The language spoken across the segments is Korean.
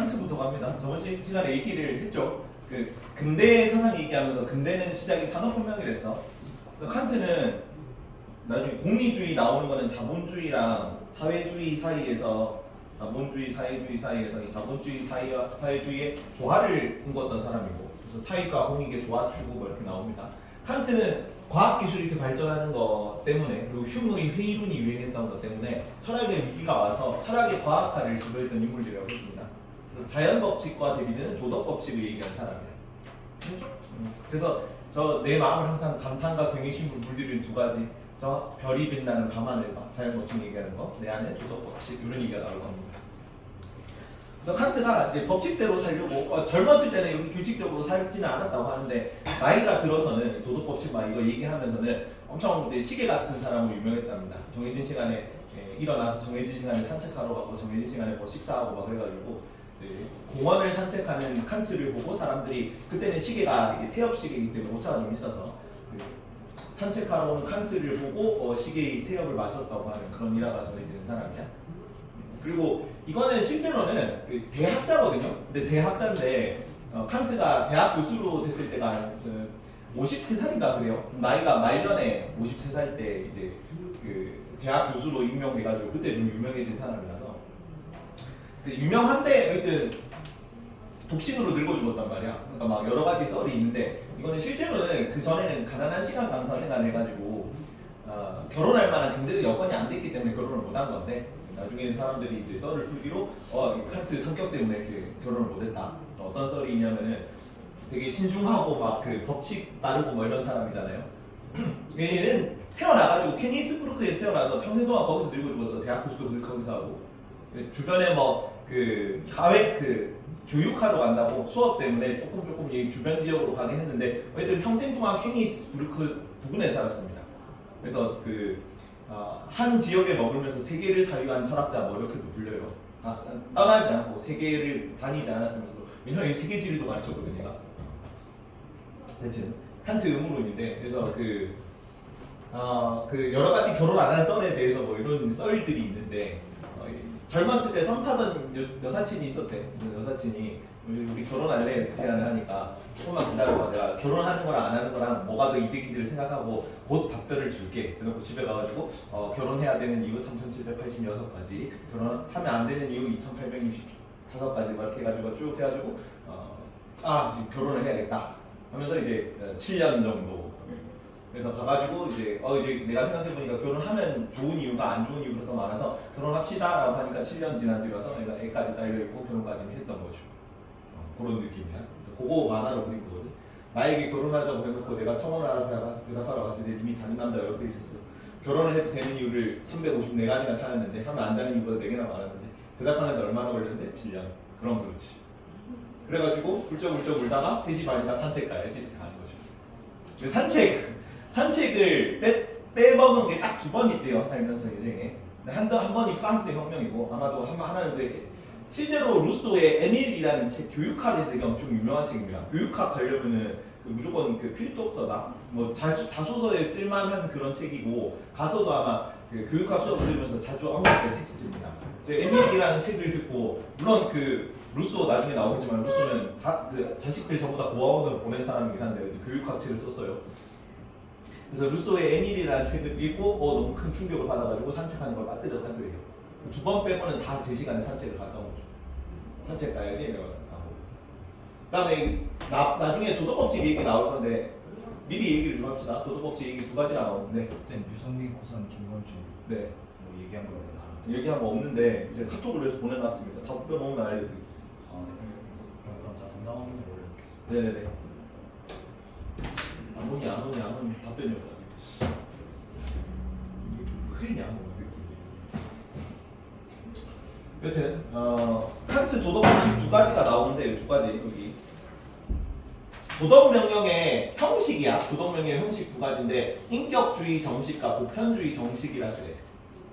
칸트부터 갑니다. 저번 시간에 얘기를 했죠. 그 근대 사상 얘기하면서 근대는 시작이 산업혁명이랬어. 그래서 칸트는 나중에 공리주의 나오는 거는 자본주의랑 사회주의 사이에서 자본주의, 사회주의 사이에서 이 자본주의 사회와 사회주의의 조화를 꿈꿨던 사람이고, 그래서 사회과 공익의 조화 추구 뭐 이렇게 나옵니다. 칸트는 과학기술이 이렇게 발전하는 것 때문에, 그리고 휴무의 회의론이 유행했던 것 때문에 철학의 위기가 와서 철학의 과학화를 시도했던 인물들이라고 했습니다. 자연법칙과 대비되는 도덕법칙을 얘기한 사람이에요. 그래서 저 내 마음을 항상 감탄과 경외심으로 물들이는 두 가지, 저 별이 빛나는 밤하늘과 자연법칙 얘기하는 거, 내 안에 도덕법칙, 이런 얘기가 나올 겁니다. 그래서 칸트가 이제 법칙대로 살려고 젊었을 때는 이렇게 규칙적으로 살지는 않았다고 하는데, 나이가 들어서는 도덕법칙 막 이거 얘기하면서는 엄청 이제 시계 같은 사람으로 유명했답니다. 정해진 시간에 일어나서 정해진 시간에 산책하러 가고 정해진 시간에 뭐 식사하고 막 해가지고 공원을 산책하는 칸트를 보고 사람들이, 그때는 시계가 이게 태엽 시계이기 때문에 오차가 좀 있어서 산책하러 오는 칸트를 보고 시계의 태엽을 맞췄다고 하는 그런 일화가 전해지는 사람이야. 그리고 이거는 실제로는 그 대학자거든요. 근데 대학자인데 칸트가 대학 교수로 됐을 때가 53살인가 그래요. 나이가 말년에 53살 때 이제 그 대학 교수로 임명돼가지고 그때 좀 유명해진 사람이라서, 그 유명한데 하여튼 독신으로 늙어 죽었단 말이야. 그러니까 막 여러 가지 썰이 있는데, 이거는 실제로는 그 전에는 가난한 시간 강사 생활 해가지고 결혼할 만한 경제적 여건이 안 됐기 때문에 결혼을 못한 건데, 나중에 사람들이 이제 썰을 풀기로 칸트 성격 때문에 이렇게 결혼을 못했다. 어떤 썰이 있냐면은 되게 신중하고 막 그 법칙 따르고 뭐 이런 사람이잖아요. 얘는 태어나가지고 케니스부르크에서 태어나서 평생 동안 거기서 늙어 죽었어. 대학 교수도 거기서 하고, 주변에 뭐 그 가외 그 교육하러 간다고 수업 때문에 조금 주변 지역으로 가긴 했는데, 어쨌든 평생 동안 케니스부르크 부근에 살았습니다. 그래서 그 한 지역에 머물면서 세계를 사유한 철학자 뭐 이렇게도 불려요. 떠나지 않고 세계를 다니지 않았으면서, 왜냐면 세계지리도 가르쳤거든요. 얘가. 하여튼 칸트 음모론인데, 그래서 그 여러 가지 결혼 안 한 썰에 대해서 뭐 이런 썰들이 있는데, 젊었을 때 썸 타던 여사친이 있었대. 여사친이 우리 결혼할래 제안을 하니까, 조금만 기다려봐, 내가 결혼하는 거랑 안 하는 거랑 뭐가 더 이득인지를 생각하고 곧 답변을 줄게. 그래놓고 집에 가가지고 결혼해야 되는 이유 3786가지, 결혼하면 안 되는 이유 2865가지 막 이렇게 해가지고 쭉 해가지고 지금 결혼을 해야겠다 하면서 이제 7년 정도. 그래서 가가지고 이제 내가 생각해보니까 결혼하면 좋은 이유가 안 좋은 이유가 더 많아서 결혼합시다 라고 하니까 7년 지난 뒤 와서 내가 애까지 딸려있고 결혼까지 했던 거죠. 그런 느낌이야. 그거 만화로 그린 거거든. 나에게 결혼하자고 해놓고 내가 청혼을 알아서 대답하러 갔을 때 이미 다른 남자 옆에 있었어. 결혼을 해도 되는 이유를 354가지나 찾았는데 하면 안 되는 이유보다 4개나 많았는데, 대답하는데 얼마나 걸렸는데? 7년. 그럼 그렇지. 그래가지고 훌쩍훌쩍 울다가 3시 반이다 산책 가야지 이렇게 가는 거죠. 산책을 빼먹은 게 딱 2번 있대요, 살면서 인생에. 한 번이 프랑스의 혁명이고, 아마도 하나는 실제로 루소의 에밀이라는 책, 교육학에서 이게 엄청 유명한 책입니다. 교육학 가려면은 무조건 그 필독서다. 뭐 자소서에 쓸만한 그런 책이고, 가서도 아마 그 교육학 수업 들으면서 자주 언급될 텍스트입니다. 에밀이라는 책을 듣고, 물론 그 루소 나중에 나오겠지만, 루소는 다 그 자식들 전부 다 고아원으로 보낸 사람이긴 한데 교육학 책을 썼어요. 그래서 루소의 에밀이라는 책을 읽고 너무 큰 충격을 받아가지고 산책하는 걸 빠뜨렸다 그래요. 2번 빼고는 다 제 시간에 산책을 갔다 오죠. 산책 가야지 이러고 가고. 그다음에 나중에 도덕법칙 얘기 나올 건데 미리 얘기를 좀 합시다. 도덕법칙 얘기 2가지 나오는데, 쌤 유성민 고선 김건주 네, 뭐 얘기한 거 없나요? 얘기한 거 없는데 이제 카톡을 해서 보내놨습니다. 답변 오면 알려드릴게요. 그럼 다 담당하는 걸 올려놓겠습니다. 네네네. 안 오니 답변이 없다. 큰일이야 뭐. 여튼 칸트 도덕법칙 2가지가 나오는데, 2가지 여기 도덕명령의 형식이야. 도덕명령의 형식 2가지인데 인격주의 정식과 보편주의 정식이라 그래.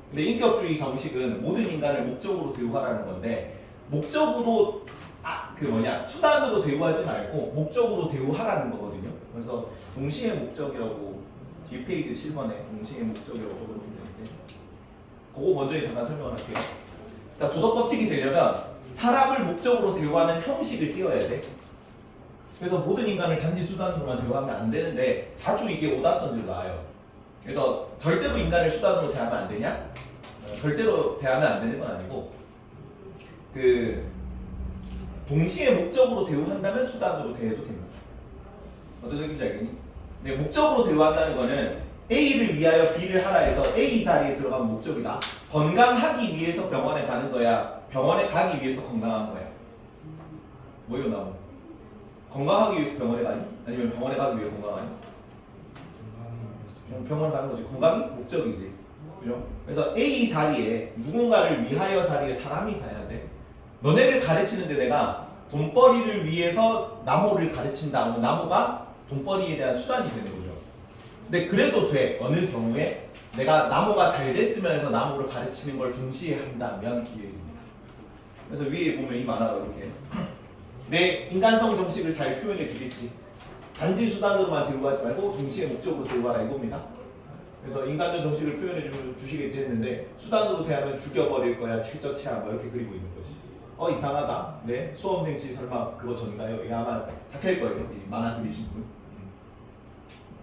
근데 인격주의 정식은 모든 인간을 목적으로 대우하라는 건데, 목적으로 수단으로 대우하지 말고 목적으로 대우하라는 거거든요. 그래서 동시의 목적이라고 뒷페이지 7번에 동시의 목적이라고 적어놓으면 되는데, 그거 먼저 잠깐 설명을 할게요. 자, 도덕법칙이 되려면 사람을 목적으로 대우하는 형식을 띄워야 돼. 그래서 모든 인간을 단지 수단으로만 대우하면 안 되는데 자주 이게 오답선지로 나와요. 그래서 절대로 인간을 수단으로 대하면 안 되냐? 절대로 대하면 안 되는 건 아니고 동시에 목적으로 대우한다면 수단으로 대해도 됩니다. 어떤 느낌인지 알겠니? 네, 목적으로 대우한다는 거는 A를 위하여 B를 하라 해서 A 자리에 들어가면 목적이다. 건강하기 위해서 병원에 가는 거야? 병원에 가기 위해서 건강한 거야? 뭐예요, 나무? 건강하기 위해서 병원에 가니? 아니면 병원에 가기 위해 건강하니? 병원에 가는 거지. 건강이 목적이지. 그죠? 그래서 A 자리에 누군가를 위하여 자리에 사람이 가야 돼. 너네를 가르치는데 내가 돈벌이를 위해서 나무를 가르친다 하면 나무가 돈벌이에 대한 수단이 되는 거죠. 근데 그래도 돼. 어느 경우에 내가 나무가 잘 됐으면 해서 나무를 가르치는 걸 동시에 한다면 기회입니다. 그래서 위에 보면 이 만화가 이렇게 내 인간성 정식을 잘 표현해 주겠지. 단지 수단으로만 대우하지 말고 동시에 목적으로 대우하라 이겁니다. 그래서 인간적 정식을 표현해 주시겠지 했는데 수단으로 대하면 죽여버릴 거야, 최저체야 뭐 이렇게 그리고 있는 거지. 이상하다. 네, 수험생 씨 설마 그거 전가요? 예, 아마 작할 거예요. 이 만화 그리신 분.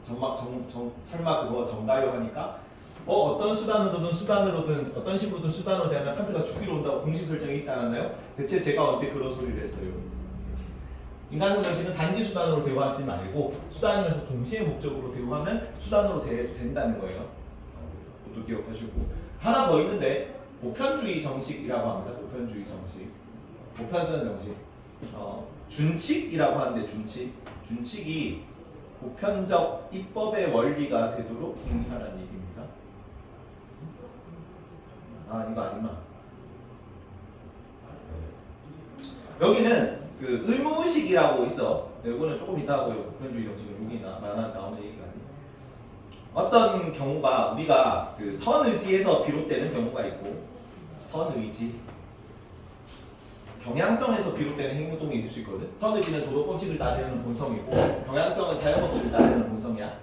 설마 그거 전가요 하니까 어떤 수단으로든 어떤 식으로든 수단으로 대하면 칸트가 죽이러 온다고 공식 설정이 있지 않았나요? 대체 제가 언제 그런 소리를 했어요? 인간성 정식은 단지 수단으로 대우하지 말고 수단이면서 동시에 목적으로 대우하면 수단으로 대해도 된다는 거예요. 그것도 기억하시고 하나 더 있는데 보편주의 정식이라고 합니다. 보편주의 정식, 보편성 정식, 준칙이라고 하는데 준칙이 보편적 입법의 원리가 되도록 행위하라는 얘기입니다. 이거 아니구나. 여기는 그 의무의식이라고 있어. 이거는 조금 이따 하고요. 보편주의 정식은 여기 나오는 얘기가 아니에요. 어떤 경우가 우리가 그 선의지에서 비롯되는 경우가 있고 선의지, 경향성에서 비롯되는 행동이 있을 수 있거든. 선의지는 도덕법칙을 따르는 본성이고 경향성은 자연법칙을 따르는 본성이야.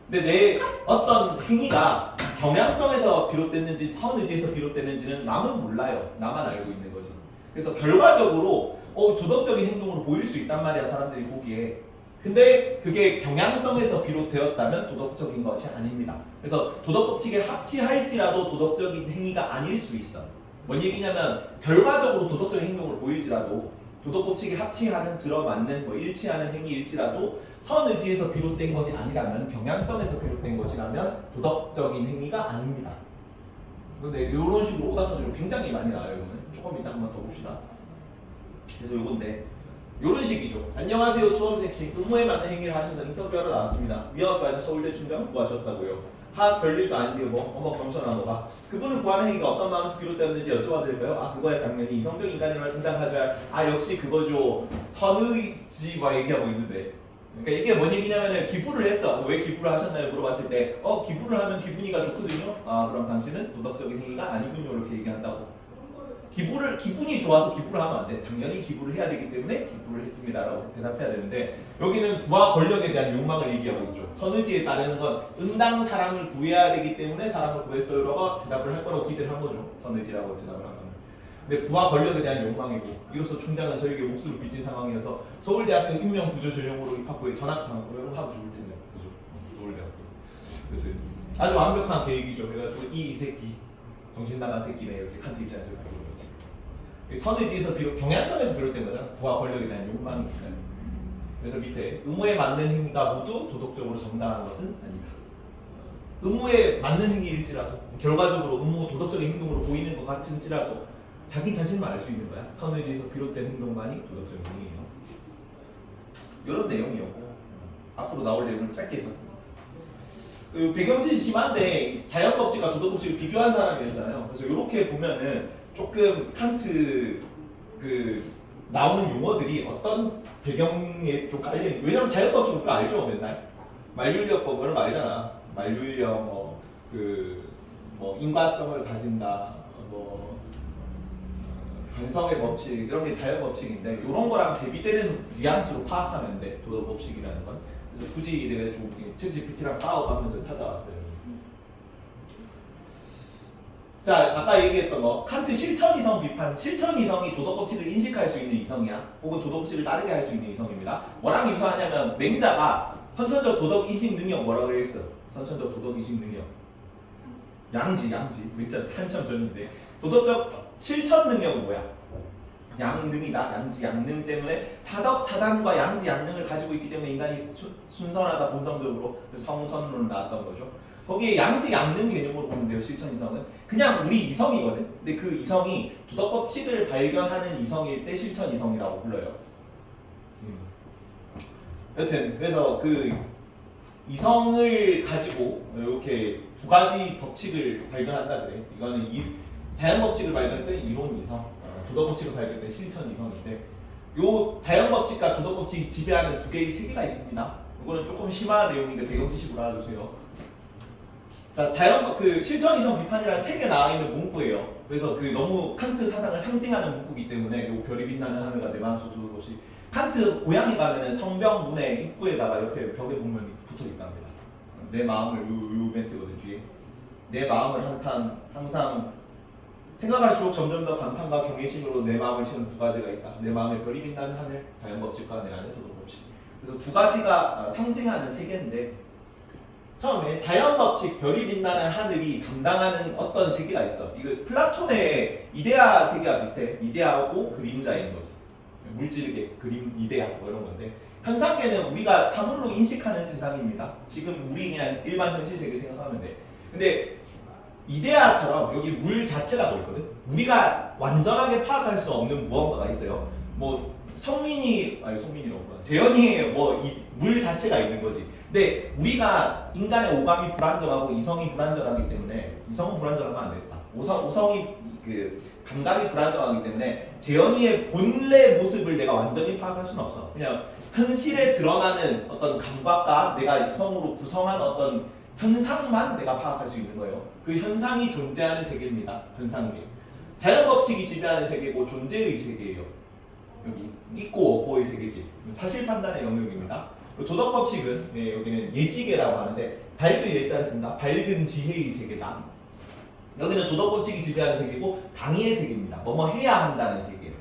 근데 내 어떤 행위가 경향성에서 비롯됐는지 선의지에서 비롯됐는지는 남은 몰라요. 나만 알고 있는 거지. 그래서 결과적으로 도덕적인 행동으로 보일 수 있단 말이야, 사람들이 보기에. 근데 그게 경향성에서 비롯되었다면 도덕적인 것이 아닙니다. 그래서 도덕법칙에 합치할지라도 도덕적인 행위가 아닐 수 있어. 뭔 얘기냐면 결과적으로 도덕적인 행동으로 보일지라도 도덕법칙에 합치하는 들어맞는 일치하는 행위일지라도 선의지에서 비롯된 것이 아니라면 경향성에서 비롯된 것이라면 도덕적인 행위가 아닙니다. 그런데 이런 식으로 오답선지로 굉장히 많이 나와요. 이거는 조금 이따 한번 더 봅시다. 그래서 요건데 이런 식이죠. 안녕하세요 수험생씨, 의무에 맞는 행위를 하셔서 인터뷰하러 나왔습니다. 미화과에는 서울대 충당 구하셨다고요. 별일도 아닌데요. 겸손한 거가 그분을 구하는 행위가 어떤 마음에서 비롯되었는지 여쭤봐도 될까요? 그거야 당연히 이성적 인간임을 담당하셔야 역시 그거죠. 선의지 막 얘기하고 있는데, 그러니까 이게 뭔 얘기냐면은 기부를 했어. 왜 기부를 하셨나요? 물어봤을 때 기부를 하면 기분이가 좋거든요. 그럼 당신은 도덕적인 행위가 아니군요. 이렇게 얘기한다고. 기분이 좋아서 기부를 하면 안 돼. 당연히 기부를 해야 되기 때문에 기부를 했습니다라고 대답해야 되는데, 여기는 부와 권력에 대한 욕망을 얘기하고 있죠. 선의지에 따르는 건 응당 사람을 구해야 되기 때문에 사람을 구했어요라고 대답을 할 거라고 기대를 한 거죠. 선의지라고 대답을 하면. 근데 부와 권력에 대한 욕망이고, 이로써 총장은 저에게 목숨을 빚진 상황이어서 서울대학교 인명구조전용으로 입학부에 전학장학으로 하고 죽을 텐데, 그죠? 서울대학교. 그래서 아주 완벽한 계획이죠. 그래가지고 이 새끼 정신 나간 새끼네 이렇게 칸트 입장에서 보는 거지. 선의지에서 경향성에서 비롯된 거잖아. 부와 권력에 대한 욕망이 있어요. 그래서 밑에 의무에 맞는 행위가 모두 도덕적으로 정당한 것은 아니다. 의무에 맞는 행위일지라도 결과적으로 의무 도덕적인 행동으로 보이는 것 같은지라도 자기 자신만 알 수 있는 거야. 선의지에서 비롯된 행동만이 도덕적인 행위예요. 이런 내용이었고, 앞으로 나올 내용을 짧게 해봤습니다. 배경지 심한데 자연법칙과 도덕법칙을 비교한 사람이었잖아요. 그래서 이렇게 보면은 조금 칸트 나오는 용어들이 어떤 배경에 좀 깔려. 왜냐면 자연법칙은 우리가 알죠, 맨날 만류인력법을 알잖아. 만류인력 인과성을 가진다, 관성의 법칙 이런 게 자연법칙인데 이런 거랑 대비되는 뉘앙스로 파악하면 돼, 도덕법칙이라는 건. 그래서 굳이 내가 좀 챗GPT랑 싸워가면서 찾아왔어요. 자, 아까 얘기했던 거 칸트 실천이성 비판. 실천이성이 도덕법칙을 인식할 수 있는 이성이야. 혹은 도덕법칙을 따르게 할 수 있는 이성입니다. 뭐랑 유사하냐면 맹자가 선천적 도덕인식 능력 뭐라고 그랬어? 선천적 도덕인식 능력. 양지. 맹자 한참 전인데 도덕적 실천 능력은 뭐야? 양능이다. 양지 양능 때문에 사덕 사단과 양지 양능을 가지고 있기 때문에 인간이 순선하다 본성적으로 성선으로 나왔던 거죠. 거기에 양지 양능 개념으로 보면 돼요. 실천 이성은 그냥 우리 이성이거든. 근데 그 이성이 도덕법칙을 발견하는 이성일 때 실천 이성이라고 불러요. 여튼 그래서 그 이성을 가지고 이렇게 두 가지 법칙을 발견한다 그래. 이거는 자연 법칙을 발견할 때 이론 이성, 도덕 법칙을 발견할 때 실천 이성인데, 요 자연 법칙과 도덕 법칙이 지배하는 두 개의 세계가 있습니다. 이거는 조금 심한 내용인데 배경 지식으로 알아두세요. 자, 그 실천 이성 비판이라는 책에 나와 있는 문구예요. 그래서 그 너무 칸트 사상을 상징하는 문구이기 때문에 요 별이 빛나는 하늘과 내 마음속 두는 것이 칸트 고향에 가면은 성벽 문의 입구에다가 옆에 벽에 보면 붙어 있답니다. 내 마음을 요 멘트거든 뒤에. 내 마음을 한탄 항상 생각할수록 점점 더 감탄과 경외심으로 내 마음을 채우는 두 가지가 있다. 내 마음에 별이 빛나는 하늘, 자연 법칙과 내 안에 도덕 법칙. 그래서 두 가지가 상징하는 세계인데, 처음에 자연 법칙, 별이 빛나는 하늘이 담당하는 어떤 세계가 있어. 이거 플라톤의 이데아 세계와 비슷해. 이데아하고 그림자인 거지. 물질계, 그림, 이데아 뭐 이런 건데, 현상계는 우리가 사물로 인식하는 세상입니다. 지금 우리 그냥 일반 현실 세계 생각하면 돼. 근데 이데아처럼 여기 물 자체라고 있거든. 우리가 완전하게 파악할 수 없는 무언가가 있어요. 뭐 성민이라고 재현이의 뭐 물 자체가 있는 거지. 근데 우리가 인간의 오감이 불안정하고 이성이 불안정하기 때문에, 이성은 불안정하면 안 되겠다. 오성이 그 감각이 불안정하기 때문에 재현이의 본래 모습을 내가 완전히 파악할 수는 없어. 그냥 현실에 드러나는 어떤 감각과 내가 이성으로 구성한 어떤 현상만 내가 파악할 수 있는 거예요. 그 현상이 존재하는 세계입니다. 현상계. 자연 법칙이 지배하는 세계고 존재의 세계예요. 여기 있고 없고의 세계지. 사실 판단의 영역입니다. 도덕 법칙은 여기는 예지계라고 하는데 밝은 예자를 쓴다. 밝은 지혜의 세계다. 여기는 도덕 법칙이 지배하는 세계고 당위의 세계입니다. 뭐뭐 해야 한다는 세계.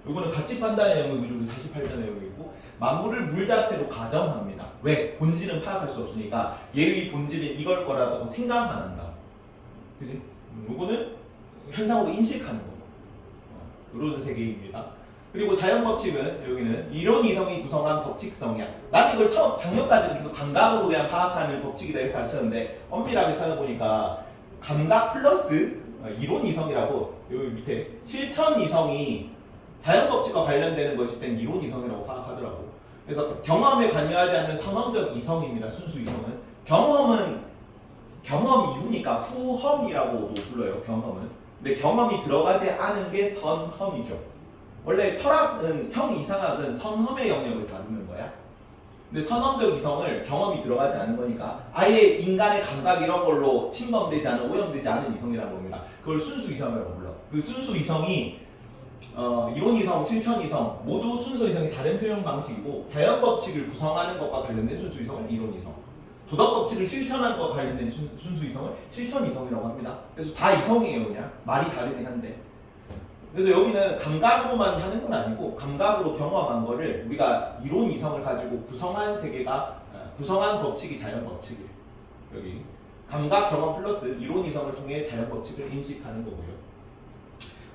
이거는 가치 판단의 영역이고 사실 판단의 영역이고, 만물을 물 자체로 가정합니다. 왜? 본질은 파악할 수 없으니까 얘의 본질은 이걸 거라고 생각만 한다. 그지? 이거는 현상으로 인식하는 거고. 이런 세계입니다. 그리고 자연 법칙은 여기는 이론 이성이 구성한 법칙성이야. 나는 이걸 작년까지는 계속 감각으로 그냥 파악하는 법칙이다 이렇게 가르쳤는데, 엄밀하게 찾아보니까 감각 플러스 이론 이성이라고 여기 밑에 실천 이성이 자연 법칙과 관련되는 것일 땐 이론 이성이라고 파악하더라고. 그래서 경험에 관여하지 않는 선험적 이성입니다. 순수 이성은. 경험은 경험 이후니까 후험이라고도 불러요. 경험은. 근데 경험이 들어가지 않은 게 선험이죠. 원래 철학은 형이상학은 선험의 영역을 다루는 거야. 근데 선험적 이성을 경험이 들어가지 않은 거니까 아예 인간의 감각 이런 걸로 침범되지 않은, 오염되지 않은 이성이라고 합니다. 그걸 순수 이성이라고 불러. 그 순수 이성이 이론 이성, 실천 이성 모두 순수 이성의 다른 표현 방식이고, 자연 법칙을 구성하는 것과 관련된 순수 이성은 이론 이성, 도덕 법칙을 실천하는 것과 관련된 순수 이성을 실천 이성이라고 합니다. 그래서 다 이성이에요. 그냥 말이 다르긴 한데. 그래서 여기는 감각으로만 하는 건 아니고, 감각으로 경험한 거를 우리가 이론 이성을 가지고 구성한 세계가, 구성한 법칙이 자연 법칙이에요. 여기 감각 경험 플러스 이론 이성을 통해 자연 법칙을 인식하는 거고요.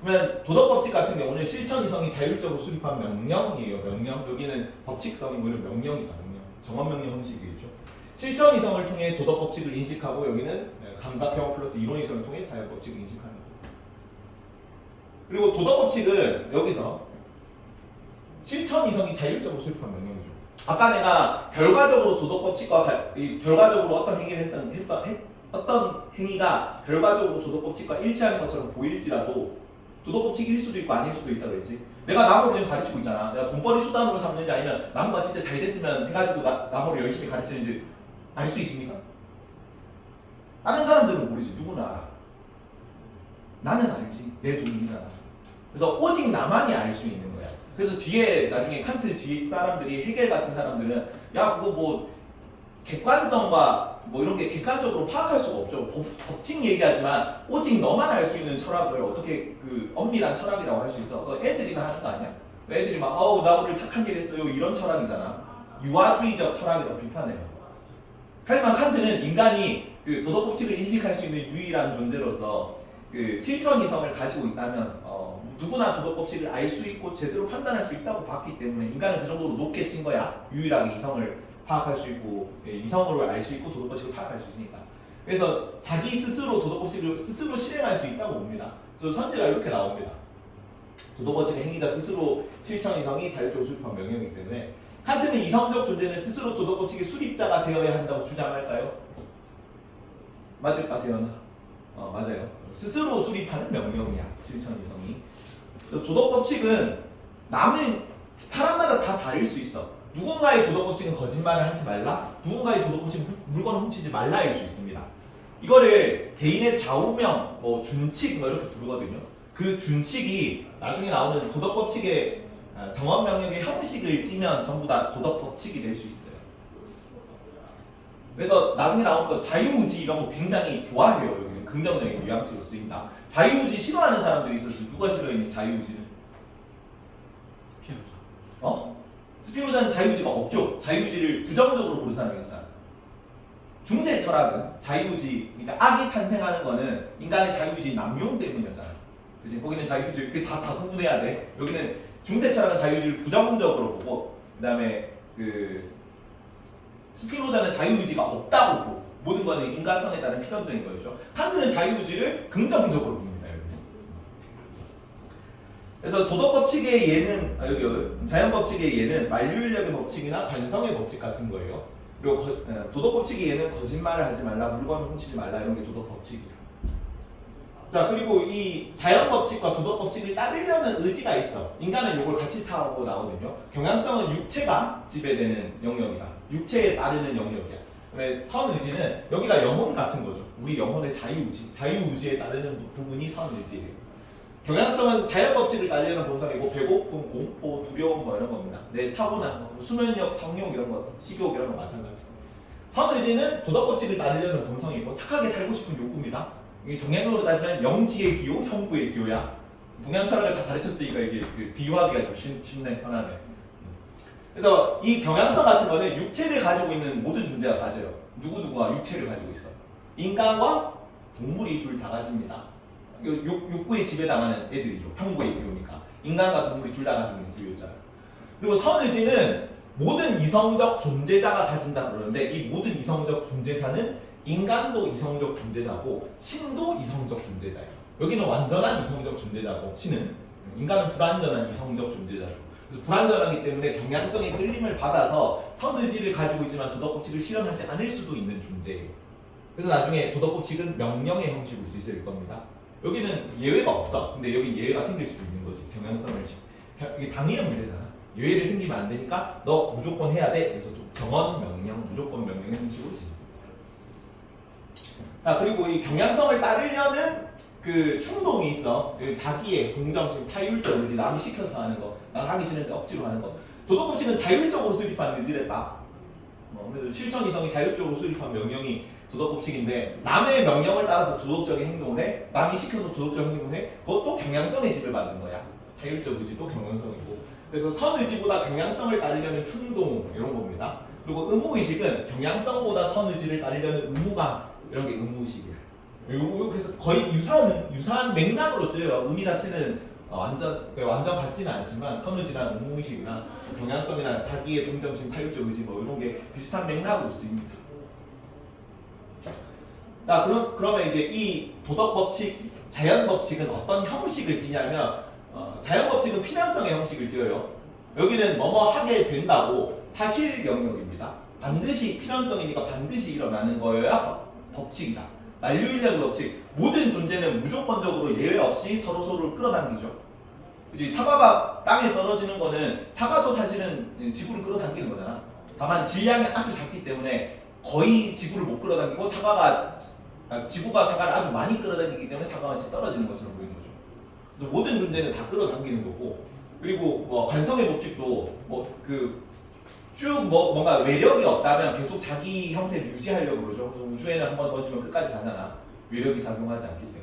그러면 도덕 법칙 같은 경우는 실천 이성이 자율적으로 수립한 명령이에요. 명령. 여기는 법칙성이 뭐냐면 명령이다. 명령. 정원 명령 형식이겠죠. 실천 이성을 통해 도덕 법칙을 인식하고, 여기는 감각 경험 플러스 이론 이성을 통해 자연 법칙을 인식하는 거예요. 그리고 도덕 법칙은 여기서 실천 이성이 자율적으로 수립한 명령이죠. 아까 내가 결과적으로 도덕 법칙과 결과적으로 어떤 행위를 어떤 행위가 결과적으로 도덕 법칙과 일치하는 것처럼 보일지라도 도덕 법칙일 수도 있고 아닐 수도 있다 그랬지. 내가 나무를 지금 가르치고 있잖아. 내가 돈벌이 수단으로 삼는지 아니면 나무가 진짜 잘 됐으면 해가지고 나무를 열심히 가르치는지 알 수 있습니까? 다른 사람들은 모르지. 누구나 알아. 나는 알지. 내 돈이잖아. 그래서 오직 나만이 알 수 있는 거야. 그래서 뒤에 나중에 칸트 뒤 사람들이, 헤겔 같은 사람들은 야 그거 뭐 객관성과 뭐 이런 게 객관적으로 파악할 수가 없죠. 법칙 얘기하지만 오직 너만 알 수 있는 철학을 어떻게 그 엄밀한 철학이라고 할 수 있어? 그거 애들이나 하는 거 아니야? 애들이 막 어우 나 오늘 착한 길 했어요 이런 철학이잖아. 유아주의적 철학이라고 비판해요. 하지만 칸트는 인간이 그 도덕 법칙을 인식할 수 있는 유일한 존재로서 그 실천 이성을 가지고 있다면 누구나 도덕 법칙을 알 수 있고 제대로 판단할 수 있다고 봤기 때문에 인간은 그 정도로 높게 친 거야. 유일하게 이성을 파악할 수 있고 이성으로 알 수 있고 도덕 법칙을 파악할 수 있으니까. 그래서 자기 스스로 도덕 법칙을 스스로 실행할 수 있다고 봅니다. 그래서 선제가 이렇게 나옵니다. 도덕 법칙의 행위가 스스로 실천 이성이 자율적으로 수립한 명령이기 때문에 칸트는 이성적 존재는 스스로 도덕 법칙의 수립자가 되어야 한다고 주장할까요? 맞을까 재현아? 맞아요. 스스로 수립하는 명령이야 실천 이성이. 그래서 도덕 법칙은 남은 사람마다 다 다를 수 있어. 누군가의 도덕 법칙은 거짓말을 하지 말라. 누군가의 도덕 법칙은 물건을 훔치지 말라일 수 있습니다. 이거를 개인의 좌우명, 뭐 준칙 뭐 이렇게 부르거든요. 그 준칙이 나중에 나오는 도덕 법칙의 정원 명령의 형식을 띠면 전부 다 도덕 법칙이 될 수 있어요. 그래서 나중에 나오는 거 자유의지 이런 거 굉장히 좋아해요. 여기는 긍정적인 뉘앙스로 쓰인다. 자유의지 싫어하는 사람들이 있어서 누가 싫어했니? 자유의지는? 스피노자는 자유의지가 없죠. 자유의지를 부정적으로 보는 사람이 있었잖아. 중세 철학은 자유의지, 그러니까 악이 탄생하는 거는 인간의 자유의지 남용 때문이었잖아. 그치? 거기는 자유의지, 그게 다 구분해야 돼. 여기는 중세 철학은 자유의지를 부정적으로 보고, 그 다음에 스피노자는 자유의지가 없다고 보고, 모든 거는 인간성에 따른 필연적인 거죠. 칸트는 자유의지를 긍정적으로 봅니다. 그래서 도덕 법칙의 예는 여기 자연 법칙의 예는 만류인력의 법칙이나 관성의 법칙 같은 거예요. 그리고 도덕 법칙의 예는 거짓말을 하지 말라, 물건을 훔치지 말라 이런 게 도덕 법칙이야. 자 그리고 이 자연 법칙과 도덕 법칙을 따르려는 의지가 있어. 인간은 이걸 같이 타고 나오거든요. 경향성은 육체가 지배되는 영역이다. 육체에 따르는 영역이야. 그래 선의지는 여기가 영혼 같은 거죠. 우리 영혼의 자유의지, 자유의지에 따르는 부분이 선의지예요. 경향성은 자연 법칙을 따르려는 본성이고 배고픔, 공포, 두려움 뭐 이런 겁니다. 내 타고난 거, 수면력, 성욕 이런 거, 식욕 이런 거 마찬가지. 선의지는 도덕 법칙을 따르려는 본성이고 착하게 살고 싶은 욕구입니다. 이게 정량적으로 따지면 영지의 기호, 형부의 기호야. 동양 철학을 다 가르쳤으니까 이게 비유하기가 좀 쉽네, 편하네. 그래서 이 경향성 같은 거는 육체를 가지고 있는 모든 존재가 가져요. 누구누구가 육체를 가지고 있어. 인간과 동물이 둘 다 가집니다. 욕구에 지배당하는 애들이죠. 형부의 기호니까. 인간과 동물이 둘 다 가지고 있는 기호였잖아요. 그리고 선의지는 모든 이성적 존재자가 가진다 그러는데 이 모든 이성적 존재자는 인간도 이성적 존재자고 신도 이성적 존재자예요. 여기는 완전한 이성적 존재자고 신은 인간은 불완전한 이성적 존재자죠. 그래서 불완전하기 때문에 경향성의 끌림을 받아서 선의지를 가지고 있지만 도덕 법칙을 실현하지 않을 수도 있는 존재예요. 그래서 나중에 도덕 법칙은 명령의 형식으로 있을 겁니다. 여기는 예외가 없어. 근데 여기 예외가 생길 수도 있는 거지. 경향성을 이게 당연한 문제잖아. 예외를 생기면 안 되니까 너 무조건 해야 돼. 그래서 또 정원 명령, 무조건 명령의 형식으로 진행됩니다. 자 그리고 이 경향성을 따르려는 그 충동이 있어. 자기의 동정심, 타율적 의지, 남이 시켜서 하는 거, 난 하기 싫은데 억지로 하는 거. 도덕 법칙은 자율적으로 수립한 의지랬다. 그래서 실천 이성이 자율적으로 수립한 명령이 도덕 법칙인데 남의 명령을 따라서 도덕적인 행동을 해, 남이 시켜서 도덕적인 행동을 해, 그것도 경향성의 지배받는 거야. 타율적 의지도 경향성이고. 그래서 선의지보다 경향성을 따르려는 충동 이런 겁니다. 그리고 의무의식은 경향성보다 선의지를 따르려는 의무감 이런 게 의무의식이야. 그래서 거의 유사한 맥락으로 쓰여요. 의미 자체는 완전 같지는 않지만 선의지나 의무의식이나 경향성이나 자기의 동정심, 타율적 의지 뭐 이런 게 비슷한 맥락으로 쓰입니다. 자 그러면 이제 이 도덕 법칙, 자연 법칙은 어떤 형식을 띠냐면 자연 법칙은 필연성의 형식을 띠어요. 여기는 뭐뭐 하게 된다고 사실 영역입니다. 반드시 필연성이니까 반드시 일어나는 거여야 법칙이다. 만류인력 법칙, 모든 존재는 무조건적으로 예외 없이 서로를 끌어당기죠. 그치? 사과가 땅에 떨어지는 거는 사과도 사실은 지구를 끌어당기는 거잖아. 다만 질량이 아주 작기 때문에 거의 지구를 못 끌어당기고 지구가 사과를 아주 많이 끌어당기기 때문에 사과만치 떨어지는 것처럼 보이는 거죠. 그래서 모든 존재는 다 끌어당기는 거고, 그리고 뭐 관성의 법칙도 쭉 뭔가 외력이 없다면 계속 자기 형태를 유지하려고 그러죠. 그래서 우주에는 한번 던지면 끝까지 가잖아. 외력이 작용하지 않기 때문에.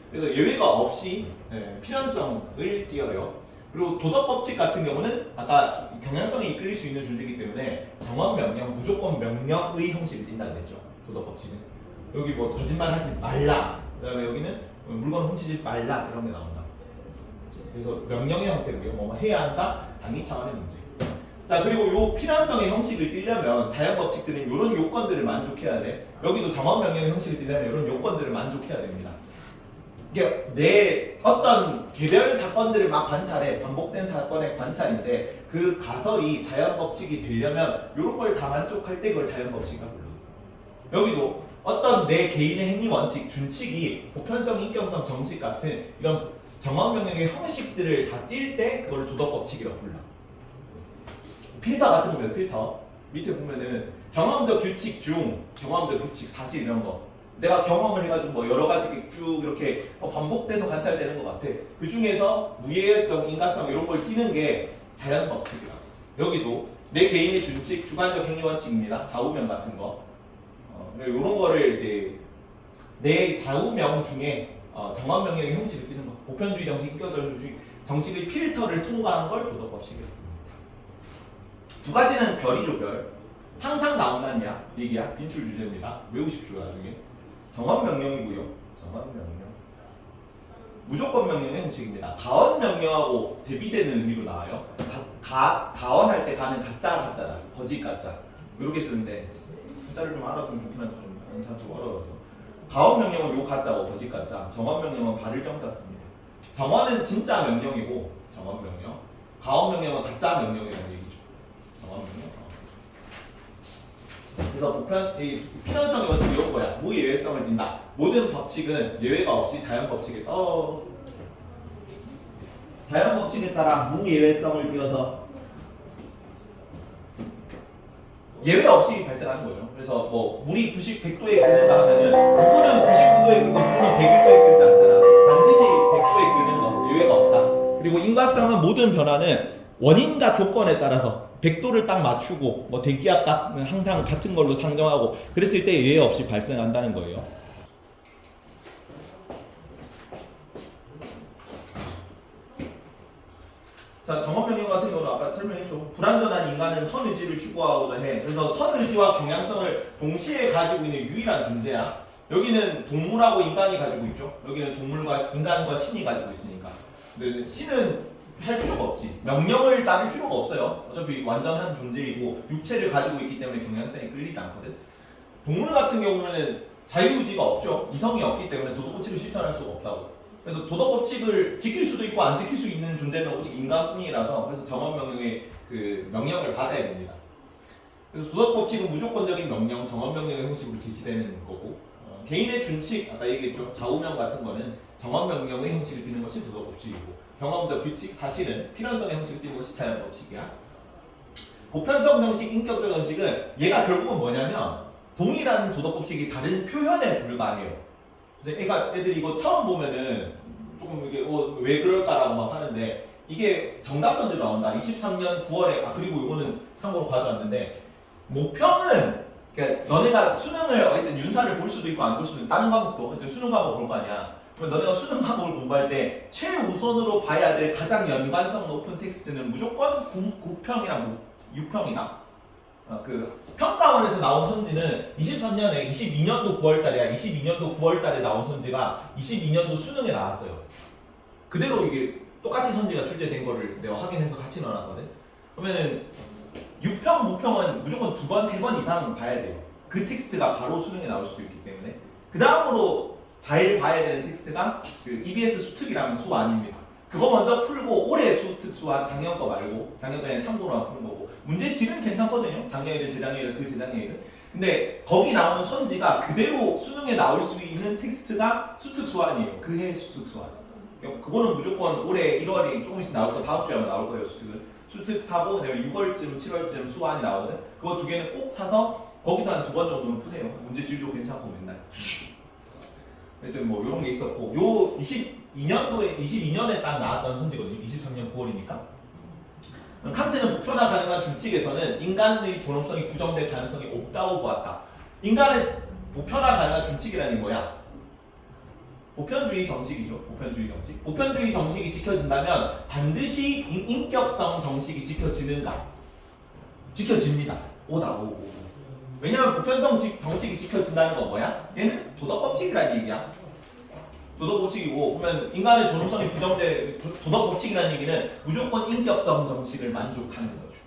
그래서 예외가 없이 필연성을 띄어요. 그리고 도덕 법칙 같은 경우는 아까 경향성이 이끌릴 수 있는 존재이기 때문에 정원 명령, 무조건 명령의 형식을 띈다 그랬죠. 도덕 법칙은 여기 뭐 거짓말하지 말라. 그다음에 여기는 물건 훔치지 말라 이런 게 나온다. 그래서 명령의 형태고요. 뭐 해야 한다. 당위 차원의 문제. 자 그리고 요 필연성의 형식을 띄려면 자연 법칙들은 이런 요건들을 만족해야 돼. 여기도 정원 명령의 형식을 띄려면 이런 요건들을 만족해야 됩니다. 이게 내 어떤 개별 사건들을 막 관찰해 반복된 사건의 관찰인데 그 가설이 자연 법칙이 되려면 이런 걸 다 만족할 때 그걸 자연 법칙이라고 불러. 여기도 어떤 내 개인의 행위 원칙, 준칙이 보편성, 인격성, 정식 같은 이런 정원 명령의 형식들을 다 띌 때 그걸 도덕 법칙이라고 불러. 필터 같은 거면 필터 밑에 보면은 경험적 규칙 중 경험적 규칙 사실 이런 거 내가 경험을 해가지고 뭐 여러 가지 쭉 이렇게 반복돼서 관찰되는 것 같아. 그 중에서 무예성, 인과성 이런 걸 띄는 게 자연 법칙이야. 여기도 내 개인의 준칙, 주관적 행위 원칙입니다. 좌우명 같은 거. 이런 거를 이제 내 좌우명 중에 정원 명령의 형식을 띄는 거. 보편주의 정식, 인격적 정식의 필터를 통과한 걸 도덕 법칙이라고 합니다. 두 가지는 별이죠, 별. 항상 나온다는 얘기야. 빈출 주제입니다. 외우십시오, 나중에. 정원 명령이고요. 정원 명령. 무조건 명령의 형식입니다. 가원 명령하고 대비되는 의미로 나와요. 가원할 때 가는 가짜가 거짓 가짜. 이렇게 쓰는데 가짜를 좀 알아두면 좋긴 한데 좀 좀 어려워서. 가원 명령은 요 가짜고 거짓 가짜. 정원 명령은 발을 정자 씁니다. 정원은 진짜 명령이고 정원 명령. 가원 명령은 가짜 명령이라는 얘기죠. 정원 명령. 그래서 필연성의 원칙이 이런 거야. 무예외성을 띈다. 모든 법칙은 예외가 없이 자연 법칙에 자연 법칙에 따라 무예외성을 띄어서 예외 없이 발생하는 거죠. 그래서 뭐 물이 100도에 끓는다 하면은 누구는 99도에 끓고 누구는 101도에 끓지 않잖아. 반드시 100도에 끓는 거 예외가 없다. 그리고 인과성은 모든 변화는 원인과 조건에 따라서 100도를 딱 맞추고 뭐 대기압 딱 항상 같은 걸로 상정하고 그랬을 때 예외 없이 발생한다는 거예요. 자, 정원명령 같은 경우는 아까 설명했죠. 불완전한 인간은 선의지를 추구하고자 해. 그래서 선의지와 경향성을 동시에 가지고 있는 유일한 존재야. 여기는 동물하고 인간이 가지고 있죠. 여기는 동물과 인간과 신이 가지고 있으니까. 근데 신은 할 필요가 없지. 명령을 따를 필요가 없어요. 어차피 완전한 존재이고 육체를 가지고 있기 때문에 경향성이 끌리지 않거든. 동물 같은 경우는 자유의지가 없죠. 이성이 없기 때문에 도덕법칙을 실천할 수가 없다고. 그래서 도덕법칙을 지킬 수도 있고 안 지킬 수 있는 존재는 오직 인간뿐이라서 그래서 정원명령의 그 명령을 받아야 됩니다. 그래서 도덕법칙은 무조건적인 명령, 정원명령의 형식으로 제시되는 거고 개인의 준칙, 아까 얘기했죠. 좌우명 같은 거는 정원명령의 형식을 띠는 것이 도덕법칙이고 경험적 규칙, 사실은 필연성의 형식을 띠는 것이 자연법칙이야. 보편성 형식, 인격적 형식은 얘가 결국은 뭐냐면 동일한 도덕법칙이 다른 표현에 불과해요. 그래서 애들이 이거 처음 보면은 조금 이게 왜 그럴까라고 막 하는데 이게 정답선대로 나온다. 23년 9월에 그리고 이거는 참고로 가져왔는데 모평은 그러니까 너네가 수능을 어쨌든 윤사를 볼 수도 있고 안 볼 수도 있고 다른 과목도 수능 과목 볼 거 아니야. 그럼 너네가 수능 과목을 공부할 때 최우선으로 봐야 될 가장 연관성 높은 텍스트는 무조건 9평이랑 6평이다. 그 평가원에서 나온 선지는 23년에 22년도 9월달이야. 22년도 9월달에 나온 선지가 22년도 수능에 나왔어요. 그대로 이게 똑같이 선지가 출제된 거를 내가 확인해서 같이 넣어놨거든. 그러면은 6평, 무평은 무조건 2번, 3번 이상 봐야 돼요. 그 텍스트가 바로 수능에 나올 수도 있기 때문에. 그 다음으로 잘 봐야 되는 텍스트가 그 EBS 수특이라는 수완입니다. 그거 먼저 풀고 올해 수특 수완 작년 거 말고 작년 거에 참고로만 푸는 거고 문제집은 괜찮거든요. 작년이든 재작년이든 그 재작년이든. 근데 거기 나오는 선지가 그대로 수능에 나올 수 있는 텍스트가 수특 수완이에요. 그 해 수특 수완. 그거는 무조건 올해 1월이 조금씩 나올 거 다음 주에 아마 나올 거예요. 수특은. 수특 사고 그다음에 6월쯤 7월쯤 수완이 나오거든. 그거 두 개는 꼭 사서 거기도 한 2번 정도는 푸세요. 문제집도 괜찮고 맨날. 하여튼 뭐 이런 게 있었고 요 22년에 딱 나왔던 선지거든요. 23년 9월이니까. 칸트는 보편화 가능한 준칙에서는 인간의 존엄성이 부정될 가능성이 없다고 보았다. 인간의 보편화 가능한 준칙이라는 게 뭐야? 보편주의 정식이죠. 보편주의 정식. 보편주의 정식이 지켜진다면 반드시 인격성 정식이 지켜지는가? 지켜집니다. 오다 오. 왜냐면 보편성 정식이 지켜진다는 건 뭐야? 얘는 도덕법칙이라는 얘기야. 도덕법칙이고, 그러면 인간의 존엄성이 부정될 도덕법칙이라는 얘기는 무조건 인격성 정식을 만족하는 거죠.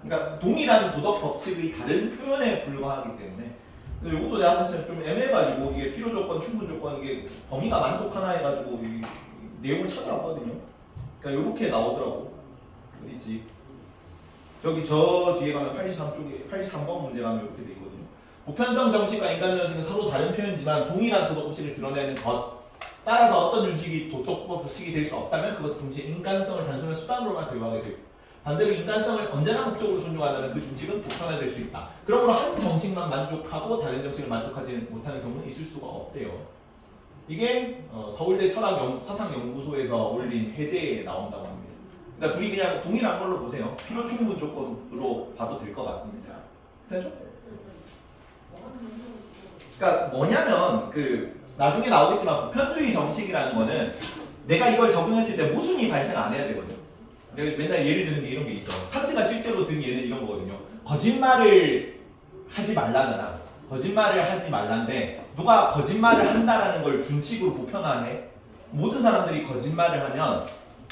그러니까 동일한 도덕법칙의 다른 표현에 불과하기 때문에. 그래서 이것도 내가 사실 좀 애매해가지고 이게 필요 조건, 충분 조건 이게 범위가 만족하나 해가지고 이 내용을 찾아왔거든요. 그러니까 이렇게 나오더라고. 어디 있지? 저기 저 뒤에 가면 83쪽에 83번 문제 가면 이렇게 돼 있거든요. 보편성 정식과 인간 정식은 서로 다른 표현이지만 동일한 도덕법칙을 드러내는 것. 따라서 어떤 준칙이 도덕법칙이 될 수 없다면 그것은 동시에 인간성을 단순한 수단으로만 대우하게 되고 반대로 인간성을 언제나 목적으로 존중한다면 그 준칙은 보편화될 수 있다. 그러므로 한 정식만 만족하고 다른 정식을 만족하지 못하는 경우는 있을 수가 없대요. 이게 서울대 사상연구소에서 올린 해제에 나온다고 합니다. 그러니까 둘이 그냥 동일한 걸로 보세요. 필요 충분 조건으로 봐도 될 것 같습니다. 되죠? 그러니까 뭐냐면 나중에 나오겠지만 보편주의 정식이라는 거는 내가 이걸 적용했을 때 모순이 발생 안 해야 되거든. 내가 맨날 예를 드는 게 이런 게 있어. 칸트가 실제로 든 예는 이런 거거든요. 거짓말을 하지 말라잖아. 거짓말을 하지 말란데 누가 거짓말을 한다라는 걸 준칙으로 보편화해. 모든 사람들이 거짓말을 하면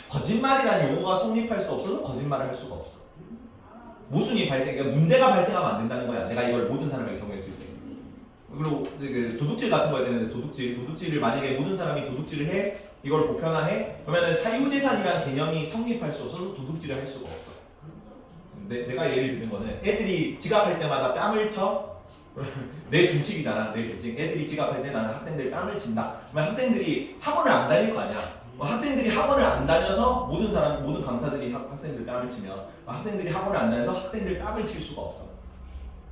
거짓말이라는 용어가 성립할 수 없어서 거짓말을 할 수가 없어. 모순이 그러니까 문제가 발생하면 안 된다는 거야. 내가 이걸 모든 사람에게 적용했을 때. 그리고 도둑질 같은 거 해야 되는데 도둑질을 만약에 모든 사람이 도둑질을 해 이걸 보편화해 그러면은 사유재산이라는 개념이 성립할 수 없어서 도둑질을 할 수가 없어. 내가 예를 드는 거는 애들이 지각할 때마다 뺨을 쳐. 내 준칙이잖아. 내 준칙. 애들이 지각할 때 나는 학생들 뺨을 친다. 그러면 학생들이 학원을 안 다닐 거 아니야. 학생들이 학원을 안 다녀서 모든 강사들이 학생들 뺨을 치면 학생들이 학원을 안 다녀서 학생들 뺨을 칠 수가 없어.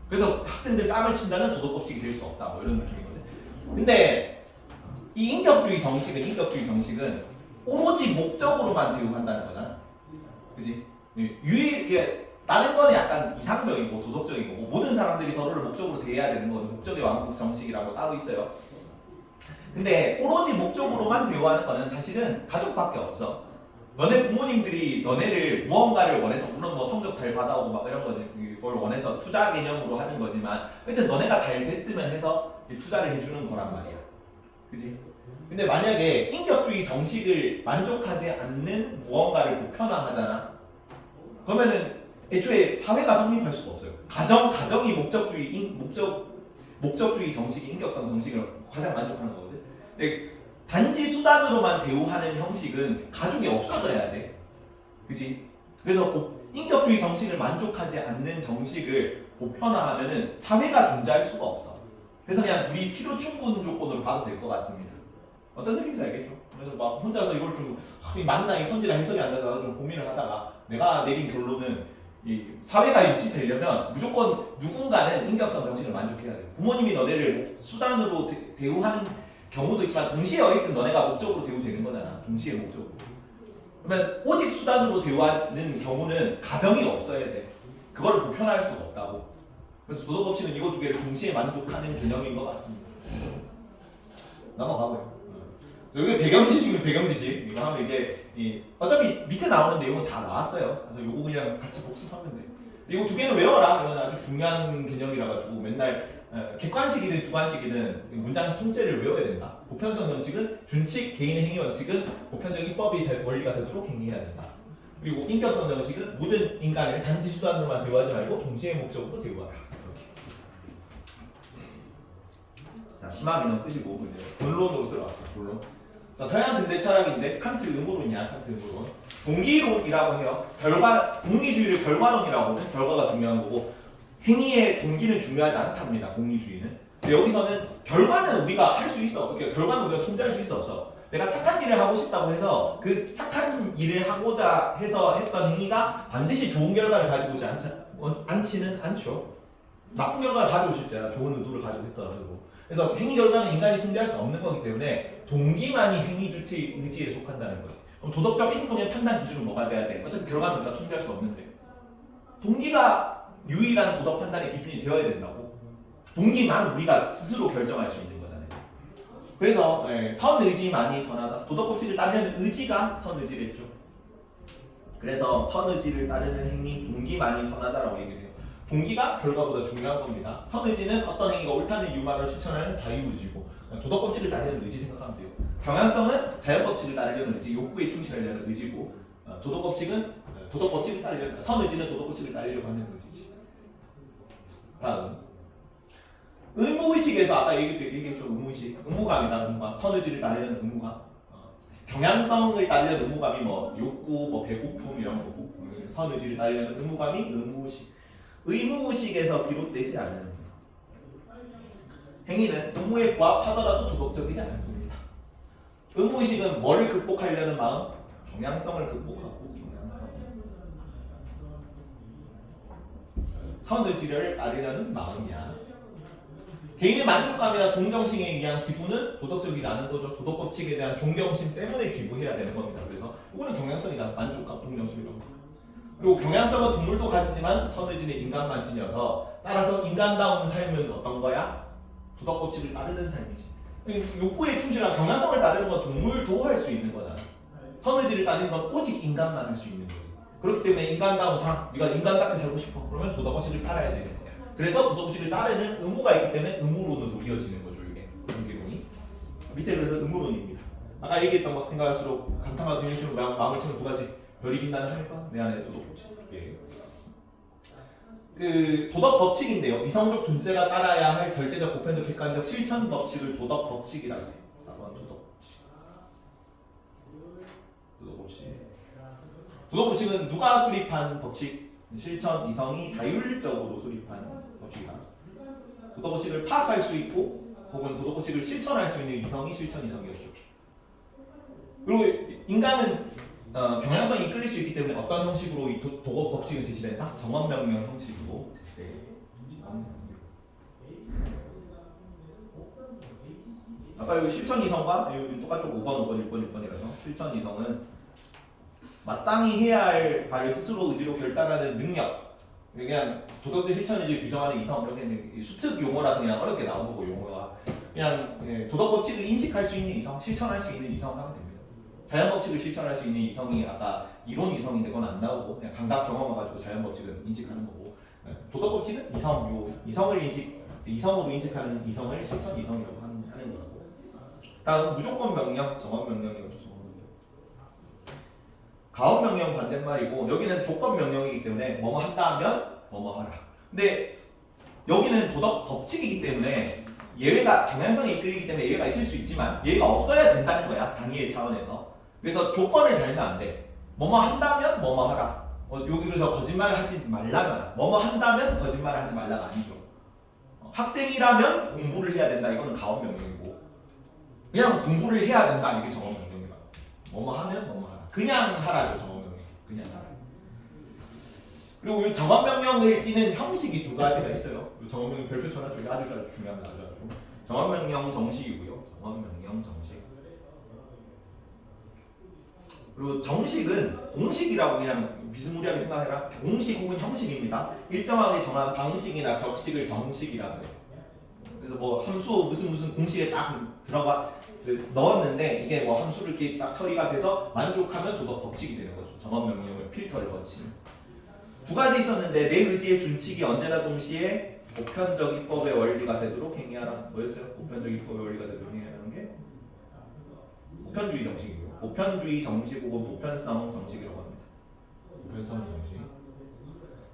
그래서 학생들 뺨을 친다는 도덕법칙이 될 수 없다. 뭐 이런 느낌이거든. 근데 이 인격주의 정식은 오로지 목적으로만 대우한다는 거잖아. 그지? 다른 거는 약간 이상적이고 도덕적이고 모든 사람들이 서로를 목적으로 대해야 되는 거는 목적의 왕국 정식이라고 따로 있어요. 근데 오로지 목적으로만 대우하는 거는 사실은 가족밖에 없어. 너네 부모님들이 너네를 무언가를 원해서 물론 뭐 성적 잘 받아오고 막 이런 거지 그걸 원해서 투자 개념으로 하는 거지만 하여튼 너네가 잘 됐으면 해서 투자를 해주는 거란 말이야. 그지? 근데 만약에 인격주의 정식을 만족하지 않는 무언가를 보편화하잖아. 그러면은 애초에 사회가 성립할 수가 없어요. 가정이 목적주의 정식이 인격성 정식을 가장 만족하는 거거든. 근데 단지 수단으로만 대우하는 형식은 가족이 없어져야 돼. 그치? 그래서 인격주의 정식을 만족하지 않는 정식을 보편화하면은 사회가 존재할 수가 없어. 그래서 그냥 둘이 필요 충분 조건으로 봐도 될 것 같습니다. 어떤 느낌인지 알겠죠? 그래서 막 혼자서 이걸 좀 맞나 이 선지랑 해석이 안 돼서 좀 고민을 하다가 내가 내린 결론은 이 사회가 유지되려면 무조건 누군가는 인격성 정식을 만족해야 돼. 부모님이 너네를 수단으로 대우하는 경우도 있지만 동시에 어쨌든 너네가 목적으로 대우되는 거잖아. 동시에 목적으로. 그러면 오직 수단으로 대우하는 경우는 가정이 없어야 돼. 그걸 보편화할 수가 없다고. 그래서 도덕법칙은 이거 두 개를 동시에 만족하는 개념인 것 같습니다. 넘어가고요. 여기 배경지식 이거 하면 이제 어차피 밑에 나오는 내용은 다 나왔어요. 그래서 요거 그냥 같이 복습하면 돼. 이거 두 개는 외워라. 이거는 아주 중요한 개념이라 가지고 맨날 객관식이든 주관식이든 문장 통째를 외워야 된다. 보편성 정식은 준칙, 개인의 행위 원칙은 보편적 입법이 원리가 되도록 행해야 된다. 그리고 인격성 정식은 모든 인간을 단지 수단으로만 대우하지 말고 동시에 목적으로 대우하라. 자, 심하게는 끄시고 이제 본론으로 들어갑시다. 본론. 자, 서양 근대 철학인데 칸트 음모론이야. 칸트 음모론. 동기론이라고 해요. 공리주의를 결과론이라고 하거든. 결과가 중요한 거고 행위의 동기는 중요하지 않답니다. 공리주의는. 근데 여기서는 결과는 우리가 할 수 있어. 그러니까 결과는 우리가 통제할 수 있어 없어. 내가 착한 일을 하고 싶다고 해서 그 착한 일을 하고자 해서 했던 행위가 반드시 좋은 결과를 가지고 오지 않지는 않죠. 나쁜 결과를 가지고 싶잖아. 좋은 의도를 가지고 했더라도. 그래서 행위 결과는 인간이 통제할 수 없는 거기 때문에 동기만이 행위 주체 의지에 속한다는 거지. 그럼 도덕적 행동의 판단 기준은 뭐가 돼야 돼? 어차피 결과는 우리가 통제할 수 없는데 동기가 유일한 도덕 판단의 기준이 되어야 된다고. 동기만 우리가 스스로 결정할 수 있는 거잖아요. 그래서 선의지만이 선하다. 도덕 법칙을 따르는 의지가 선의지랬죠. 그래서 선의지를 따르는 행위 동기만이 선하다라고 얘기를 해요. 동기가 결과보다 중요한 겁니다. 선의지는 어떤 행위가 옳다는 이유만으로 실천하는 자유의지고 도덕 법칙을 따르는 의지 생각하면 돼요. 경향성은 자연 법칙을 따르려는 의지, 욕구에 충실하려는 의지고 도덕 법칙을 따르려는 선의지는 도덕 법칙을 따르려고 하는 의지지. 다음 의무의식에서 아까 얘기했죠. 의무의식, 의무감이다. 의무감. 선의지를 따르려는 의무감. 경향성을 따르려는 의무감이 뭐 욕구, 뭐 배고픔 이런 거고 선의지를 따르려는 의무감이 의무의식. 의무의식에서 비롯되지 않은 행위는 의무에 부합하더라도 도덕적이지 않습니다. 의무의식은 뭐를 극복하려는 마음? 경향성을 극복하고 경향성. 선의지를 따르려는 마음이야. 개인의 만족감이나 동정심에 의한 기부는 도덕적이지 않은 거죠. 도덕 법칙에 대한 존경심 때문에 기부해야 되는 겁니다. 그래서 이거는 경향성이다. 만족감, 동정심 이런 거. 그리고 경향성은 동물도 가지지만 선의지는 인간만 지녀서 따라서 인간다운 삶은 어떤 거야? 도덕 법칙을 따르는 삶이지. 욕구에 충실한 경향성을 따르는 건 동물도 할 수 있는 거잖아. 선의지를 따르는 건 오직 인간만 할 수 있는 거지. 그렇기 때문에 인간다운 삶, 네가 인간답게 살고 싶어. 그러면 도덕 법칙을 따라야 되는 거야. 그래서 도덕 법칙을 따르는 의무가 있기 때문에 의무론으로 이어지는 거죠. 이게 동기론이. 밑에 그래서 의무론입니다. 아까 얘기했던 것 생각할수록 감탄과 근심으로 마음을 채우는 두 가지 별이 빛나는 하늘과 내 안의 도덕 법칙. 예. 그 도덕 법칙인데요. 이성적 존재가 따라야 할 절대적, 보편적, 객관적 실천 법칙을 도덕 법칙이라고 해요. 4번 도덕 법칙. 도덕 법칙. 도덕 법칙은 누가 수립한 법칙? 실천 이성이 자율적으로 수립한 법칙이다. 도덕 법칙을 파악할 수 있고 혹은 도덕 법칙을 실천할 수 있는 이성이 실천 이성이었죠. 그리고 인간은 경향성이 이끌릴 수 있기 때문에 어떤 형식으로 이 도덕 법칙은 제시된다? 정언명령 형식으로 제시돼요. 아까 여기 실천 이성과 여기 똑같죠. 5번, 5번, 6번, 6번이라서 실천 이성은 마땅히 해야 할 바를 스스로 의지로 결단하는 능력. 그냥 도덕적 실천의지를 규정하는 이성 이렇게 수특 용어라서 그냥 어렵게 나온 거고 용어가 그냥 도덕 법칙을 인식할 수 있는 이성, 실천할 수 있는 이성 하면 됩니다. 자연 법칙을 실천할 수 있는 이성이 아까 이론 이성인데 그건 안 나오고 그냥 감각 경험을 가지고 자연 법칙은 인식하는 거고 도덕 법칙은 이성을 이성으로 인식하는 이성을 실천 이성이라고 하는 거고. 다음 무조건 명령, 정언 명령이죠. 가업 명령 반대말이고 여기는 조건 명령이기 때문에 뭐뭐 한다면 뭐뭐 하라. 근데 여기는 도덕 법칙이기 때문에 예외가 경향성에 이끌리기 때문에 예외가 있을 수 있지만 예외가 없어야 된다는 거야. 당위의 차원에서. 그래서 조건을 달면 안 돼. 뭐뭐 한다면 뭐뭐 하라. 여기 그래서 거짓말을 하지 말라잖아. 뭐뭐 한다면 거짓말을 하지 말라가 아니죠. 학생이라면 공부를 해야 된다. 이거는 가업 명령이고 그냥 공부를 해야 된다. 이게 정언 명령이다. 뭐뭐 하면 뭐뭐 하라. 그냥 하라죠. 정언 명령. 그냥 하라. 그리고 이 정언 명령을 띠는 형식이 두 가지가 있어요. 정언 명령 별표처럼 쪽이 아주 중요합니다. 아주. 정언 명령 정식이고요. 정언 명령 정식. 그리고 정식은 공식이라고 그냥 비스무리하게 생각해라. 공식 혹은 형식입니다. 일정하게 정한 방식이나 격식을 정식이라고 해요. 그래서 뭐 함수 무슨 공식에 딱 들어가 넣었는데 이게 뭐 함수를 이렇게 딱 처리가 돼서 만족하면 도덕 법칙이 되는 거죠. 정언 명령을 필터를 거치는. 두 가지 있었는데 내 의지의 준칙이 언제나 동시에 보편적 입법의 원리가 되도록 행위하라. 뭐였어요? 보편적 입법의 원리가 되도록 행위하라는 게 보편주의 정식이고요. 보편주의 정식 혹은 보편성 정식이라고 합니다. 보편성 정식.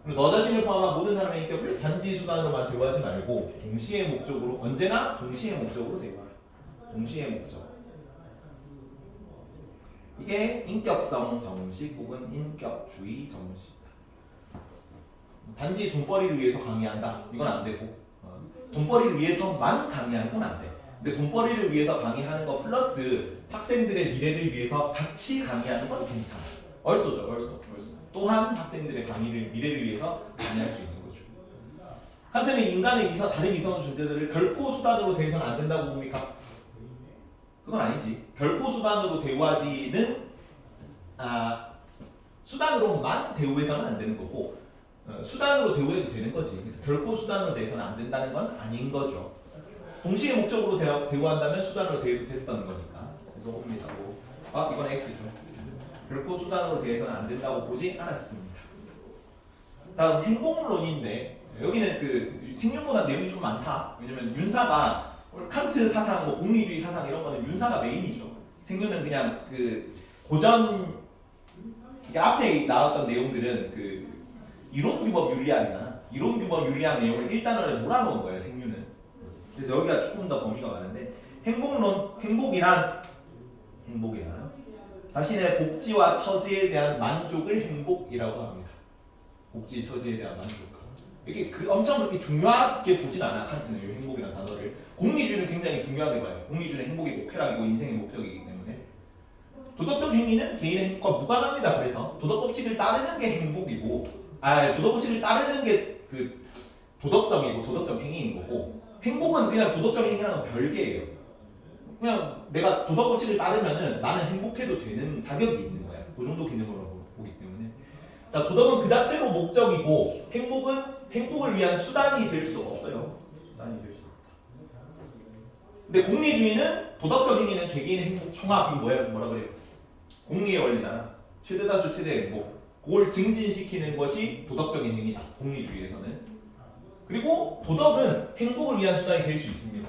그리고 너 자신을 포함한 모든 사람의 인격을 단지 수단으로만 대우하지 말고 동시의 목적으로 언제나 동시의 목적으로 대우하라. 동시의 목적. 이게 인격성 정식 혹은 인격주의 정식이다. 단지 돈벌이를 위해서 강의한다. 이건 안 되고 돈벌이를 위해서만 강의하는 건 안 돼. 근데 돈벌이를 위해서 강의하는 거 플러스 학생들의 미래를 위해서 같이 강의하는 건 괜찮아. 얼쏘죠. 또한 학생들의 미래를 위해서 강의할 수 있는 거죠. 칸트는 인간의 다른 이성 존재들을 결코 수단으로 대해서는 안 된다고 봅니까? 그건 아니지. 결코 수단으로 대우하지는 수단으로만 대우해서는 안 되는 거고 수단으로 대우해도 되는 거지. 그래서 결코 수단으로 대해서는 안 된다는 건 아닌 거죠. 동시에 목적으로 대우한다면 수단으로 대해도 됐다는 거니까. 그래서 봅니다. 이건 X죠. 결코 수단으로 대해서는 안 된다고 보지 않았습니다. 다음 행복론인데 여기는 그 생명보다 내용이 좀 많다. 왜냐면 윤사가 칸트 사상, 뭐 공리주의 사상 이런 거는 윤사가 메인이죠. 생명은 그냥 그 고전 앞에 나왔던 내용들은 그 이론 규범 윤리학이잖아. 이론 규범 윤리학 내용을 1단원에 몰아놓은 거예요. 생유는. 그래서 여기가 조금 더 범위가 많은데 행복이란 자신의 복지와 처지에 대한 만족을 행복이라고 합니다. 복지, 처지에 대한 만족. 이게 엄청 그렇게 중요하게 보진 않아. 칸트는 이 행복이라는 단어를. 공리주의는 굉장히 중요하게 봐요. 공리주의는 행복이 목표라고 인생의 목적이기 때문에. 도덕적 행위는 개인의 행복과 무관합니다. 그래서 도덕 법칙을 따르는 게 행복이고, 도덕 법칙을 따르는 게 그 도덕성이고 도덕적 행위인 거고, 행복은 그냥 도덕적 행위랑은 별개예요. 그냥 내가 도덕 법칙을 따르면은 나는 행복해도 되는 자격이 있는 거야. 그 정도 개념으로 보기 때문에. 자, 도덕은 그 자체로 목적이고, 행복을 위한 수단이 될 수 없어요. 수단이 될 수 없다. 근데 공리주의는 도덕적 행위는 개개인의 행복 총합이 뭐라 그래요? 공리의 원리잖아. 최대다수 최대 행복. 그걸 증진시키는 것이 도덕적인 행위다. 공리주의에서는. 그리고 도덕은 행복을 위한 수단이 될 수 있습니다.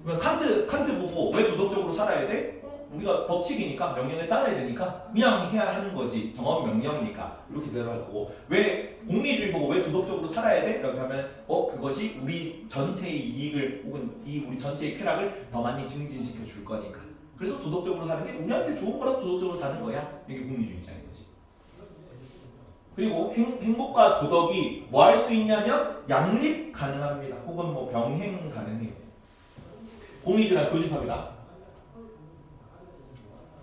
그러면 칸트 보고 왜 도덕적으로 살아야 돼? 우리가 법칙이니까 명령에 따라야 되니까 그냥 해야 하는 거지. 정업 명령이니까 이렇게 대답할 거고, 왜 공리주의 보고 왜 도덕적으로 살아야 돼? 이렇게 하면 그것이 우리 전체의 이익을 혹은 우리 전체의 쾌락을 더 많이 증진시켜 줄 거니까. 그래서 도덕적으로 사는 게 우리한테 좋은 거라서 도덕적으로 사는 거야. 이게 공리주의 입장인 거지. 그리고 행복과 도덕이 뭐 할 수 있냐면 양립 가능합니다. 혹은 뭐 병행 가능해요. 공리주의랑 교집합이다.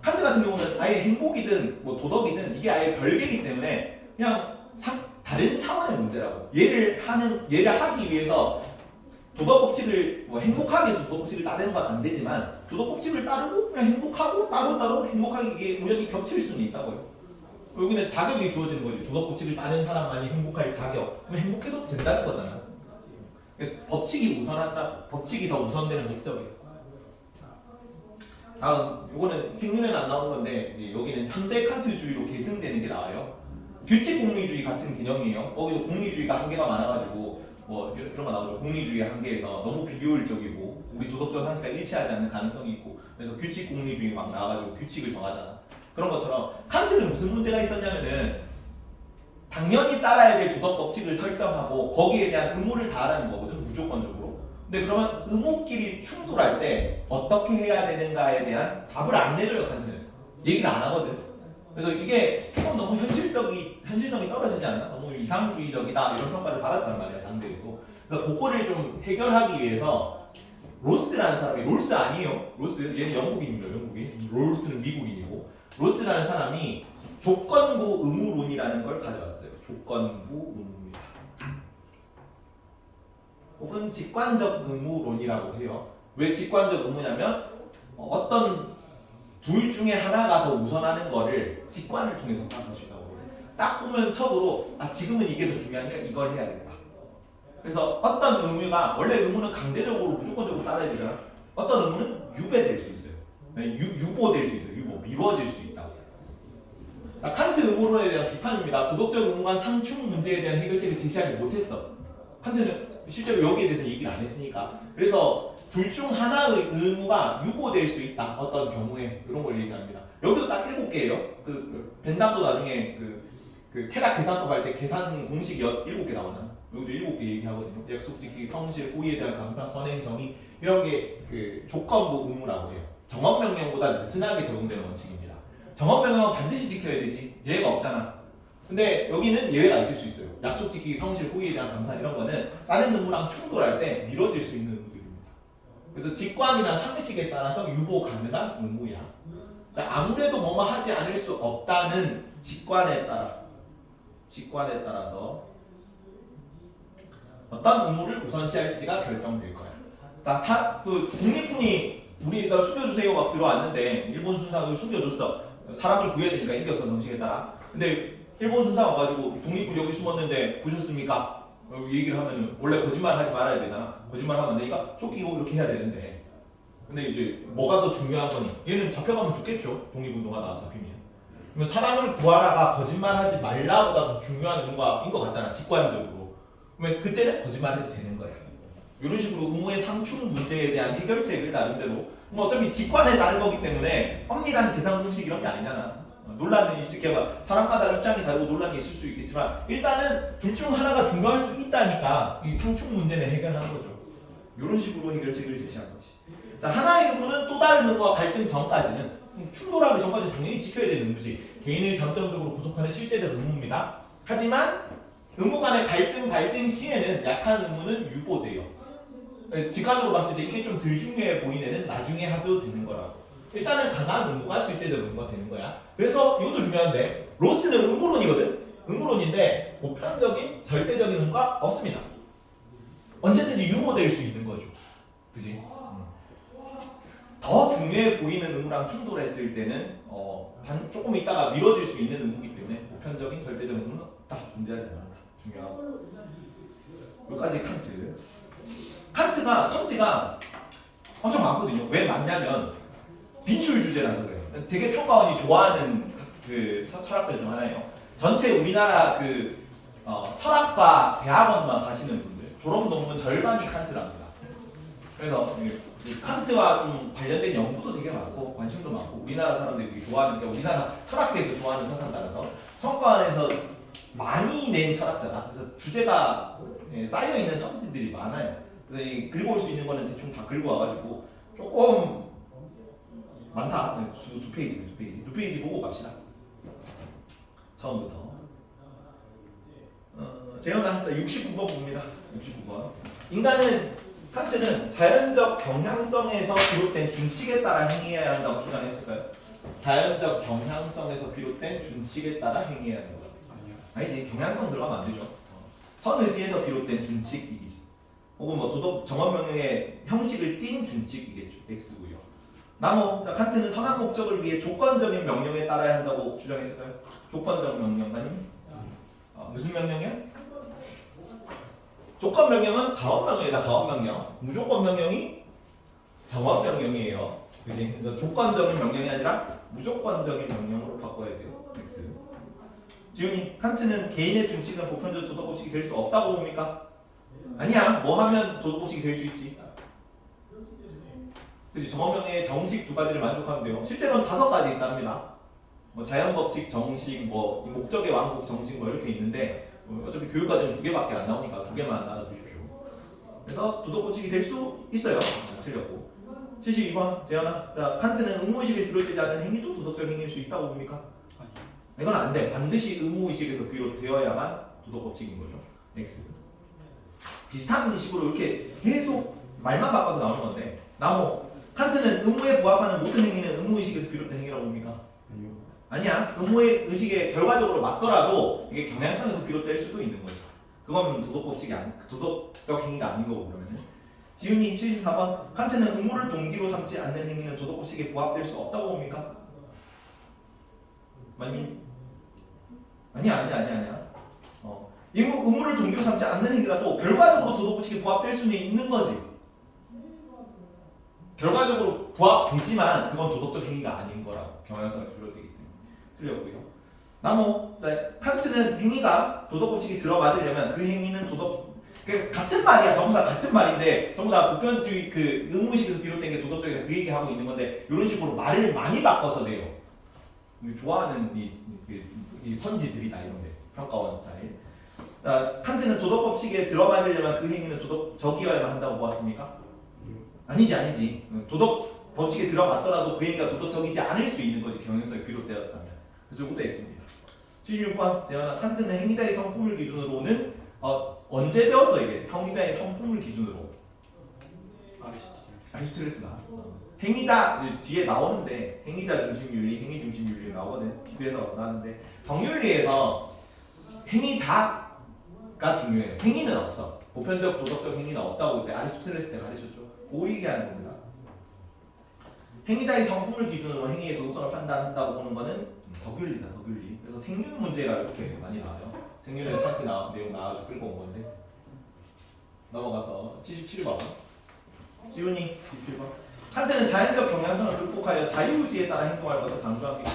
칸트 같은 경우는 아예 행복이든 뭐 도덕이든 이게 아예 별개이기 때문에 그냥 다른 차원의 문제라고. 얘를 하기 위해서 도덕 법칙을 행복하게 해서 도덕 법칙을 따르는 건 안 되지만 도덕 법칙을 따르고 그냥 행복하고 따로 행복하게 이게 우연히 겹칠 수는 있다고요. 여기는 자격이 주어지는 거지. 도덕 법칙을 따르는 사람만이 행복할 자격. 그럼 행복해도 된다는 거잖아. 법칙이 우선한다. 법칙이 더 우선되는 목적이에요. 다음, 요거는 생윤에는 안 나오는 건데 여기는 현대 칸트주의로 계승되는 게 나와요. 규칙 공리주의 같은 개념이에요. 거기도 공리주의가 한계가 많아가지고 뭐 이런 거 나오죠. 공리주의의 한계에서 너무 비효율적이고 우리 도덕적 상식과 일치하지 않는 가능성이 있고, 그래서 규칙 공리주의 막 나와가지고 규칙을 정하잖아. 그런 것처럼 칸트는 무슨 문제가 있었냐면은 당연히 따라야 될 도덕 법칙을 설정하고 거기에 대한 의무를 다하라는 거거든, 무조건적으로. 근데 그러면 의무끼리 충돌할 때 어떻게 해야 되는가에 대한 답을 안 내줘요. 칸트는 얘기를 안 하거든. 그래서 이게 조금 너무 현실성이 떨어지지 않나? 너무 이상주의적이다 이런 평가를 받았단 말이야, 당대에도. 그래서 그거를 좀 해결하기 위해서 로스라는 사람이, 롤스 아니에요. 로스, 얘는 영국인이에요. 영국인. 롤스는 미국인이고, 로스라는 사람이 조건부 의무론이라는 걸 가져왔어요. 조건부 의무입니다. 혹은 직관적 의무론이라고 해요. 왜 직관적 의무냐면 어떤 둘 중에 하나가 더 우선하는 거를 직관을 통해서 파악할 수 있다고 해요. 딱 보면 척으로 지금은 이게 더 중요하니까 이걸 해야겠다. 그래서 어떤 의무가, 원래 의무는 강제적으로 무조건적으로 따라야 되잖아. 어떤 의무는 유배될 수 있어요. 유보될 수 있어요. 미뤄질 수 있다. 칸트 의무론에 대한 비판입니다. 도덕적 의무관 상충 문제에 대한 해결책을 제시하지 못했어. 칸트는 실제로 여기에 대해서 얘기를 안 했으니까. 그래서 둘 중 하나의 의무가 유보될 수 있다. 어떤 경우에 이런 걸 얘기합니다. 여기도 딱 7개예요. 벤담도 나중에 그 쾌락 계산법 할 때 계산 공식 7개 나오잖아. 여기도 7개 얘기하거든요. 약속 지키기, 성실, 호의에 대한 감사, 선행, 정의, 이런 게 그 조건부 의무라고 해요. 정업 명령보다 느슨하게 적용되는 원칙입니다. 정업 명령은 반드시 지켜야 되지. 예외가 없잖아. 근데 여기는 예외가 있을 수 있어요. 약속 지키기, 성실, 호의에 대한 감사, 이런 거는 다른 의무랑 충돌할 때 미뤄질 수 있는 의무들입니다. 그래서 직관이나 상식에 따라서 유보 가능한 의무야. 자, 아무래도 뭐뭐 하지 않을 수 없다는 직관에 따라서 어떤 의무를 우선시할지가 결정될 거야. 그 독립군이 우리가 숨겨주세요 막 들어왔는데 일본 순사가 숨겨줬어. 사람을 구해야 되니까 인격성 정신에 따라. 근데 일본 순사가 와가지고 독립군 여기 숨었는데 보셨습니까? 얘기를 하면 원래 거짓말 하지 말아야 되잖아. 거짓말 하면 안 되니까 쫓기고 이렇게 해야 되는데. 근데 이제 뭐가 더 중요한 거니? 얘는 잡혀가면 죽겠죠. 독립운동하다가 잡히면. 그러면 사람을 구하다가 거짓말하지 말라보다 더 중요한 의무가인 것 같잖아. 직관적으로. 그러면 그때는 거짓말해도 되는 거야. 이런 식으로 의무의 상충 문제에 대한 해결책을 나름대로 뭐 어차피 직관에 따른 거기 때문에 엄밀한 계산 공식 이런 게 아니잖아. 논란은 있을 게가 사람마다 입장이 다르고 논란이 있을 수 있겠지만 일단은 둘 중 하나가 중요할 수 있다니까 이 상충 문제는 해결하는 거죠. 이런 식으로 해결책을 제시한 거지. 자, 하나의 의무는 또 다른 의무와 갈등 전까지는 충돌하기 전까지 당연히 지켜야 되는 의무지. 개인을 전적으로 구속하는 실제적 의무입니다. 하지만 의무 간의 갈등 발생 시에는 약한 의무는 유보돼요. 직관으로 봤을 때 이게 좀 덜 중요해 보이는 애는 나중에 하도 되는 거라고. 일단은 강한 의무가 실제적 의무가 되는 거야. 그래서 이것도 중요한데 로스는 의무론이거든. 의무론인데 보편적인 절대적인 의무가 없습니다. 언제든지 유보될 수 있는 거죠. 그지? 더 중요해 보이는 의무랑 충돌했을 때는 조금 있다가 미뤄질 수 있는 의무이기 때문에 보편적인 절대적 의무는 다 존재하지 않는다. 중요하고. 여기까지 칸트. 칸트가 선지가 엄청 많거든요. 왜 많냐면 비출 주제라는 거예요. 되게 평가원이 좋아하는 그 철학자 중 하나예요. 전체 우리나라 철학과 대학원만 가시는 분들 졸업 논문 절반이 칸트랍니다. 그래서 칸트와 좀 관련된 연구도 되게 많고 관심도 많고 우리나라 사람들이 되게 좋아하는 게 우리나라 철학계에서 좋아하는 사상가라서 성과원에서 많이 낸 철학자다. 그래서 주제가 쌓여 있는 선지들이 많아요. 그래서 긁어올 수 있는 거는 대충 다 긁어와가지고 조금 많다. 두 페이지 보고 갑시다. 처음부터. 재현아 69번 봅니다. 69번. 인간은 칸트는 자연적 경향성에서 비롯된 준칙에 따라 행해야 한다고 주장했을까요? 자연적 경향성에서 비롯된 준칙에 따라 행해야 하는 거야. 아니지. 경향성 들어가면 안 되죠. 선의지에서 비롯된 준칙이지. 혹은 뭐 도덕 정언명령의 형식을 띈 준칙이겠죠. X고요. 나무. 자, 칸트는 선한 목적을 위해 조건적인 명령에 따라야 한다고 주장했을까요? 조건적 명령 아니면 무슨 명령이야? 조건 명령은 가업 명령이다. 가업 명령. 무조건 명령이 정언 명령이에요. 그지? 조건적인 명령이 아니라 무조건적인 명령으로 바꿔야 돼요. X. 지훈이, 칸트는 개인의 준칙은 보편적 도덕 법칙이 될 수 없다고 봅니까? 아니야. 뭐 하면 도덕 법칙이 될 수 있지. 그치? 정언명의 정식 두 가지를 만족하면 돼요. 실제로는 5가지 있답니다. 뭐 자연법칙, 정식, 뭐 목적의 왕국, 정식 뭐 이렇게 있는데 어차피 교육과정은 2개밖에 안 나오니까 2개만 나눠주십시오. 그래서 도덕법칙이 될 수 있어요. 틀렸고. 72번 재현아. 자, 칸트는 의무의식에 비롯되지 않은 행위도 도덕적 행위일 수 있다고 봅니까? 아니요. 이건 안 돼. 반드시 의무의식에서 비롯되어야만 도덕법칙인 거죠. X. 비슷한 식으로 이렇게 계속 말만 바꿔서 나오는 건데 나무. 칸트는 의무에 부합하는 모든 행위는 의무의식에서 비롯된 행위라고 봅니까? 아니요. 아니야. 의무의 의식에 결과적으로 맞더라도 이게 경향성에서 비롯될 수도 있는 거지. 그건 도덕적 행위가 아닌 거고 그러면은. 지훈이 74번. 칸트는 의무를 동기로 삼지 않는 행위는 도덕법칙에 부합될 수 없다고 봅니까? 맞니? 아니야. 의무를 동기로 삼지 않는 행위라도 결과적으로 도덕법칙에 부합될 수는 있는 거지. 결과적으로 부합되지만 그건 도덕적 행위가 아닌 거라고. 경향성에 비롯되기 때문에. 틀렸고요. 나무. 칸트는 행위가 도덕법칙에 들어맞으려면 그 행위는 같은 말이야. 전부 다 같은 말인데 전부 다 보편주의 의무의식에서 비롯된 게 도덕적이다 그 얘기하고 있는 건데 이런 식으로 말을 많이 바꿔서 내요. 좋아하는 이 선지들이다 이런데 평가원 스타일. 자, 칸트는 도덕법칙에 들어맞으려면 그 행위는 도덕적이어야만 한다고 보았습니까? 아니지. 도덕법칙에 들어맞더라도 그 행위가 도덕적이지 않을 수 있는 거지. 경향성이 비롯되었다면. 그래서 이것도 X입니다. 76번 재현아. 칸트는 행위자의 성품을 기준으로는 언제 배웠어 이게? 행위자의 성품을 기준으로. 아리스토텔레스가. 행위자 뒤에 나오는데 행위자 중심윤리, 행위 중심윤리 나오거든. 비교해서 나왔는데 정윤리에서 행위자가 중요해요. 행위는 없어. 보편적 도덕적 행위는 없다고 그때 아리스토텔레스 때 가르쳤죠. 그거 얘기하는 겁니다. 행위자의 성품을 기준으로 행위의 도덕성을 판단한다고 보는 거는 덕윤리다, 덕윤리. 그래서 생륜 문제가 이렇게 많이 나와요. 생륜의 파트 내용 나와서 끌고 온 건데. 넘어가서 77번. 지훈이 77번. 칸트는 자연적 경향성을 극복하여 자유의지에 따라 행동할 것을 강조합니다.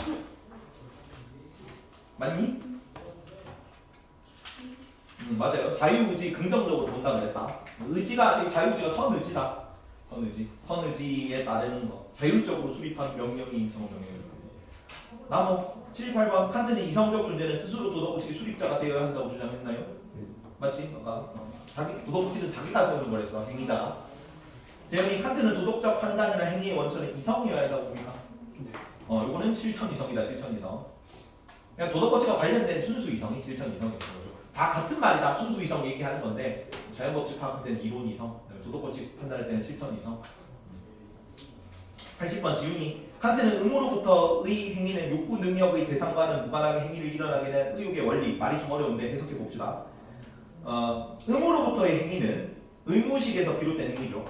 맞니? 맞아요. 자유의지 긍정적으로 본다 그랬다. 의지가 자유의지가 선의지다. 선의지에 따르는 것. 자율적으로 수립한 명령이 정명령. 나무 78번. 칸트는 이성적 존재는 스스로 도덕의식 수립자가 되어야 한다고 주장했나요? 맞지? 아까 자기 도덕의식은 자기가 세우는 거랬어. 행위자가. 재영이 칸트는 도덕적 판단이나 행위의 원천은 이성이어야 한다고 봅니까? 네. 이거는 실천 이성이다. 실천 이성. 그냥 도덕법칙과 관련된 순수 이성이 실천 이성이었던 거죠. 다 같은 말이다. 순수 이성 얘기하는 건데 자연법칙 파악할 때는 이론 이성, 도덕법칙 판단할 때는 실천 이성. 80번 지훈이 칸트는 의무로부터의 행위는 욕구 능력의 대상과는 무관하게 행위를 일어나게 된 의욕의 원리. 말이 좀 어려운데 해석해 봅시다. 의무로부터의 행위는 의무식에서 비롯된 행위죠.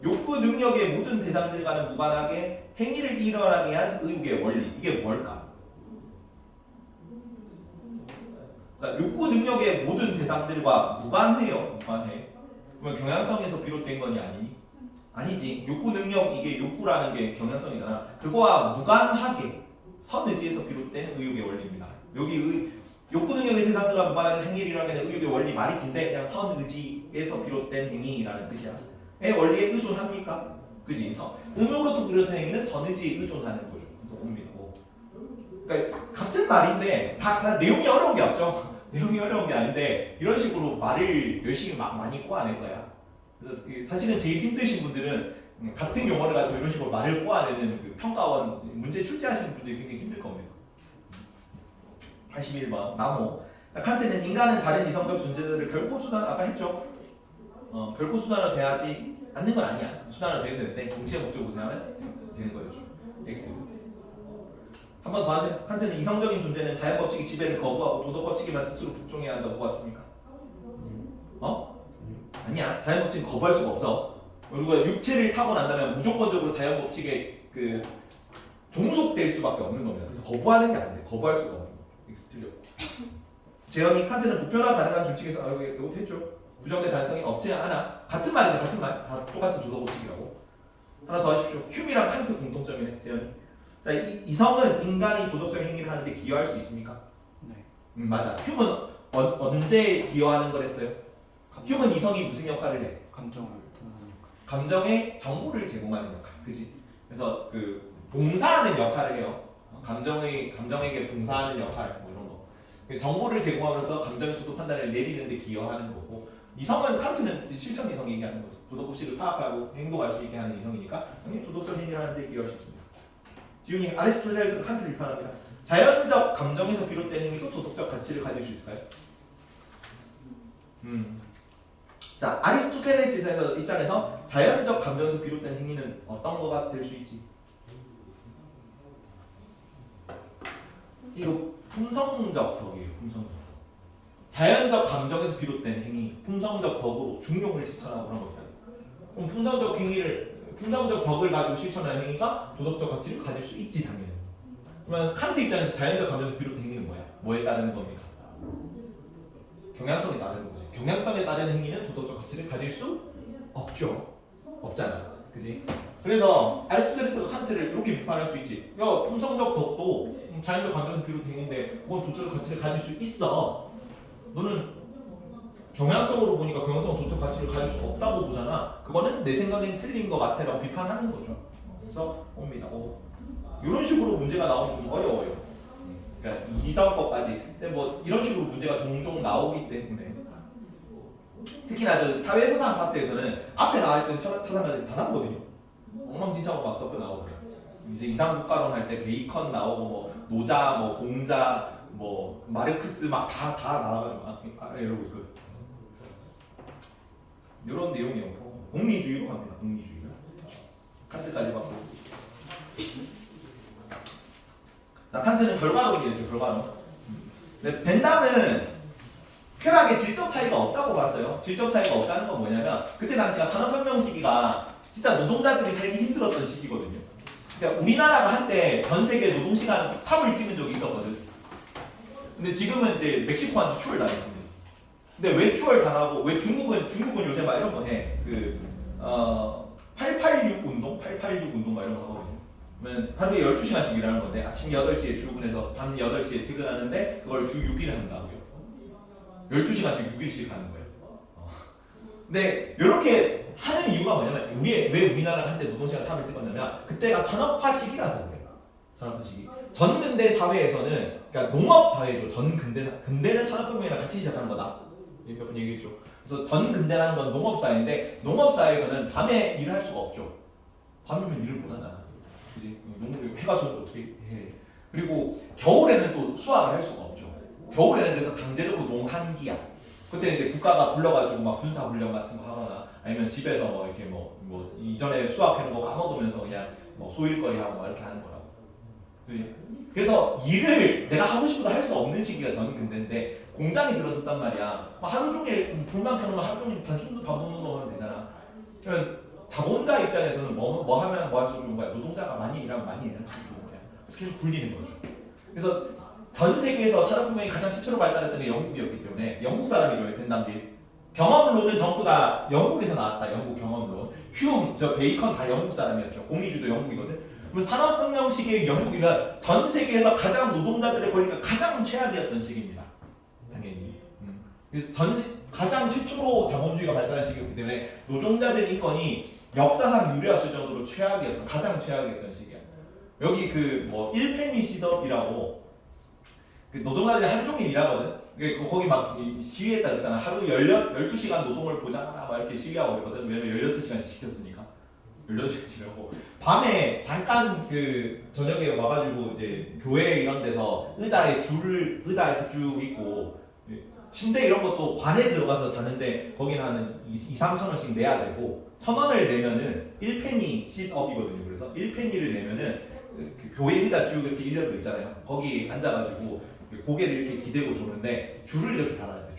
욕구 능력의 모든 대상들과는 무관하게 행위를 일어나게 한 의욕의 원리. 이게 뭘까? 자, 욕구 능력의 모든 대상들과 무관해요. 무관해. 그러면 경향성에서 비롯된 거니 아니니? 아니지. 욕구 능력 이게 욕구라는 게 경향성이잖아. 그거와 무관하게 선의지에서 비롯된 의욕의 원리입니다. 여기 욕구 능력의 대상들과 무관하게 행위를 일어나게 된 의욕의 원리 말이 긴데 그냥 선의지에서 비롯된 행위라는 뜻이야. 의 원리에 의존합니까? 그지? 의무로부터 비롯된 행위는 선의지에 의존하는 거죠. 그래서 옵니다. 그러니까 같은 말인데 다 내용이 어려운 게 없죠. 내용이 어려운 게 아닌데 이런 식으로 말을 열심히 많이 꼬아낼 거야. 그래서 사실은 제일 힘드신 분들은 같은 용어를 가지고 이런 식으로 말을 꼬아내는 그 평가원 문제 출제하시는 분들이 굉장히 힘들 겁니다. 81번 나무. 칸트는 인간은 다른 이성적 존재들을 결코 수단 아까 했죠. 결코 수단으로 대하지 않는 건 아니야. 수단으로 대해도 되는데 동시에 목적으로 대하면 되는 거죠. X. 한 번 더 하세요. 칸트는 이성적인 존재는 자연법칙의 지배를 거부하고 도덕법칙에만 스스로 복종해야 한다고 보았습니까? 아니야. 자연법칙은 거부할 수가 없어. 그리고 육체를 타고 난다면 무조건적으로 자연법칙에 그 종속될 수밖에 없는 겁니다. 그래서 거부하는 게 안 돼. 거부할 수가 없는 거. X 틀렸고. 재현이 칸트는 보편화 가능한 준칙에서 이것도 했죠. 부정된 가능성이 없지 않아. 같은 말인데 같은 말. 다 똑같은 도덕법칙이라고. 하나 더 하십시오. 휴미랑 칸트 공통점이네. 재현이. 자, 이성은 인간이 도덕적 행위를 하는데 기여할 수 있습니까? 네. 맞아. 휴은 언제 기여하는 거랬어요? 휴은 이성이 무슨 역할을 해? 감정을 드러내는 역할. 감정에 정보를 제공하는 역할. 그지? 그래서 그 봉사하는 역할을 해요. 감정에게 봉사하는 역할 뭐 이런 거. 정보를 제공하면서 감정의 도덕 판단을 내리는데 기여하는 거고. 이성은 칸트는 실천 이성 얘기하는 거죠. 도덕법칙을 파악하고 행동할 수 있게 하는 이성이니까 당연히 도덕적 행위를 하는데 기여할 수 있습니다. 지훈이 아리스토텔레스가 칸트를 비판합니다. 자연적 감정에서 비롯된 행위도 도덕적 가치를 가질 수 있을까요? 자, 아리스토텔레스 입장에서 자연적 감정에서 비롯된 행위는 어떤 거가 될 수 있지? 이거 품성적 덕이에요. 품성적. 자연적 감정에서 비롯된 행위, 품성적 덕으로 중용을 실천하고 그런 겁니다. 그럼 품성적 덕을 가지고 실천하는 행위가 도덕적 가치를 가질 수 있지 당연히. 그러면 칸트 입장에서 자연적 감정에서 비롯된 행위는 뭐야? 뭐에 따르는 겁니까? 경향성에 따르는 거지. 경향성에 따르는 행위는 도덕적 가치를 가질 수 없죠. 없잖아. 그지? 그래서 아리스토텔레스가 칸트를 이렇게 비판할 수 있지. 야, 품성적 덕도 자연적 감정에서 비롯된 행위인데 그건 도덕적 가치를 가질 수 있어. 너는 경향성으로 보니까 경향성은 도덕적 가치를 가질 수 없다고 보잖아. 그거는 내 생각엔 틀린 것 같아라고 비판하는 거죠. 그래서 옵니다. 이런 식으로 문제가 나오면 좀 어려워요. 그러니까 이성법까지. 근데 뭐 이런 식으로 문제가 종종 나오기 때문에 특히나 저 사회사상 파트에서는 앞에 나와있던 사상가들이 다 나오거든요. 엉망진창으로 막 섞여 나오고요. 이제 이상국가론 할 때 베이컨 나오고 뭐 노자, 뭐 공자, 뭐 마르크스 막 다 나와가지고 막 이러고 있거든. 이런 내용이었고 공리주의로 갑니다. 공리주의로 칸트까지 봤고. 자, 칸트는 결과론이랬죠. 결과론. 근데 벤담은 쾌락에 질적 차이가 없다고 봤어요. 질적 차이가 없다는 건 뭐냐면 그때 당시가 산업혁명 시기가 진짜 노동자들이 살기 힘들었던 시기거든요. 그러니까 우리나라가 한때 전 세계 노동시간 탑을 찍은 적이 있었거든. 근데 지금은 이제 멕시코한테 추월 당했습니다. 근데 왜 추월 당하고 왜 중국은 요새 막 이런 거 해. 886 운동, 886 운동 막 이런 거 하거든요. 그러면 하루에 12시간씩 일하는 건데 아침 8시에 출근해서 밤 8시에 퇴근하는데 그걸 주 6일 한다고요. 12시간씩 6일씩 하는 거예요. 근데 이렇게 하는 이유가 뭐냐면 왜 우리나라가 한때 노동시간 탑을 찍었냐면 그때가 산업화 시기라서 그래요. 산업화 시기. 전근대 사회에서는 그러니까 농업 사회죠. 근대는 산업혁명이랑 같이 시작하는 거다. 몇 번 얘기했죠. 그래서 전근대라는 건 농업 사회인데 농업 사회에서는 밤에 일을 할 수가 없죠. 밤이면 일을 못 하잖아. 그지? 해가 져도 어떻게 해? 그리고 겨울에는 또 수확을 할 수가 없죠. 겨울에는 그래서 강제적으로 농한기야. 그때 이제 국가가 불러가지고 막 군사 훈련 같은 거 하거나 아니면 집에서 뭐 이렇게 뭐 이전에 수학해놓은 거 까먹으면서 그냥 뭐 소일거리 하고 막 이렇게 하는 거라고. 그래서 일을 내가 하고 싶어도 할 수 없는 시기가 전근대인데 공장이 들어섰단 말이야. 하루 종일 불만 켜놓으면 하루 종일 단순 밥 먹는 거 하면 되잖아. 그러면 자본가 입장에서는 뭐 하면 뭐 할수록 좋은 거야. 노동자가 많이 일하면 많이 일하면 좋은 거야. 그래서 계속 굴리는 거죠. 그래서 전 세계에서 산업혁명이 가장 최초로 발달했던 게 영국이었기 때문에 영국 사람이죠. 벤담빌. 경험론은 전부 다 영국에서 나왔다. 영국 경험론. 휴움, 베이컨 다 영국 사람이었죠. 공리주도 영국이거든. 그러면 산업혁명 시기의 영국이면 전 세계에서 가장 노동자들의 권리가 가장 최악이었던 시기입니다. 당연히. 그래서 가장 최초로 자본주의가 발달한 시기였기 때문에 노동자들 인권이 역사상 유례없을 정도로 최악이었던, 가장 최악이었던 시기야. 여기 1페니 시덥이라고 노동자들이 하루 종일 일하거든. 거기 막 시위했다 그랬잖아. 하루 12시간 노동을 보장하라 막 이렇게 시위하고 그랬거든. 왜냐면 16시간씩 시켰으니까. 16시간이라고. 밤에 잠깐 저녁에 와가지고 이제 교회 이런 데서 의자 이렇게 쭉 있고 침대 이런 것도 관에 들어가서 자는데 거기는 한 2-3천 원씩 내야 되고 1,000원을 내면은 1페니 싯업이거든요. 그래서 1페니를 내면은 교회 의자 쭉 이렇게 일렬로 있잖아요. 거기 앉아가지고 고개를 이렇게 기대고 조는데 줄을 이렇게 달아야 돼.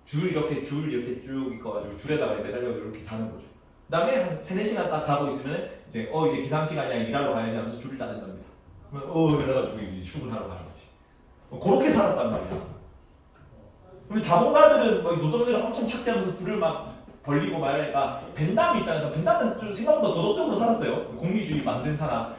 줄 이렇게 쭉 있어가지고 줄에다가 매달려 이렇게 자는 거죠. 그다음에 한 3-4시간 딱 자고 있으면 이제 기상 시간이야 일하러 가야지 하면서 줄을 짜는 겁니다. 그러면 이래가지고 이제 출근하러 가는 거지. 그렇게 살았단 말이야. 그러면 자본가들은 노동자들 엄청 착취하면서 불을 막 벌리고 말하니까 벤담 입장에서 벤담은 좀 생각보다 도덕적으로 살았어요. 공리주의 만든 사람.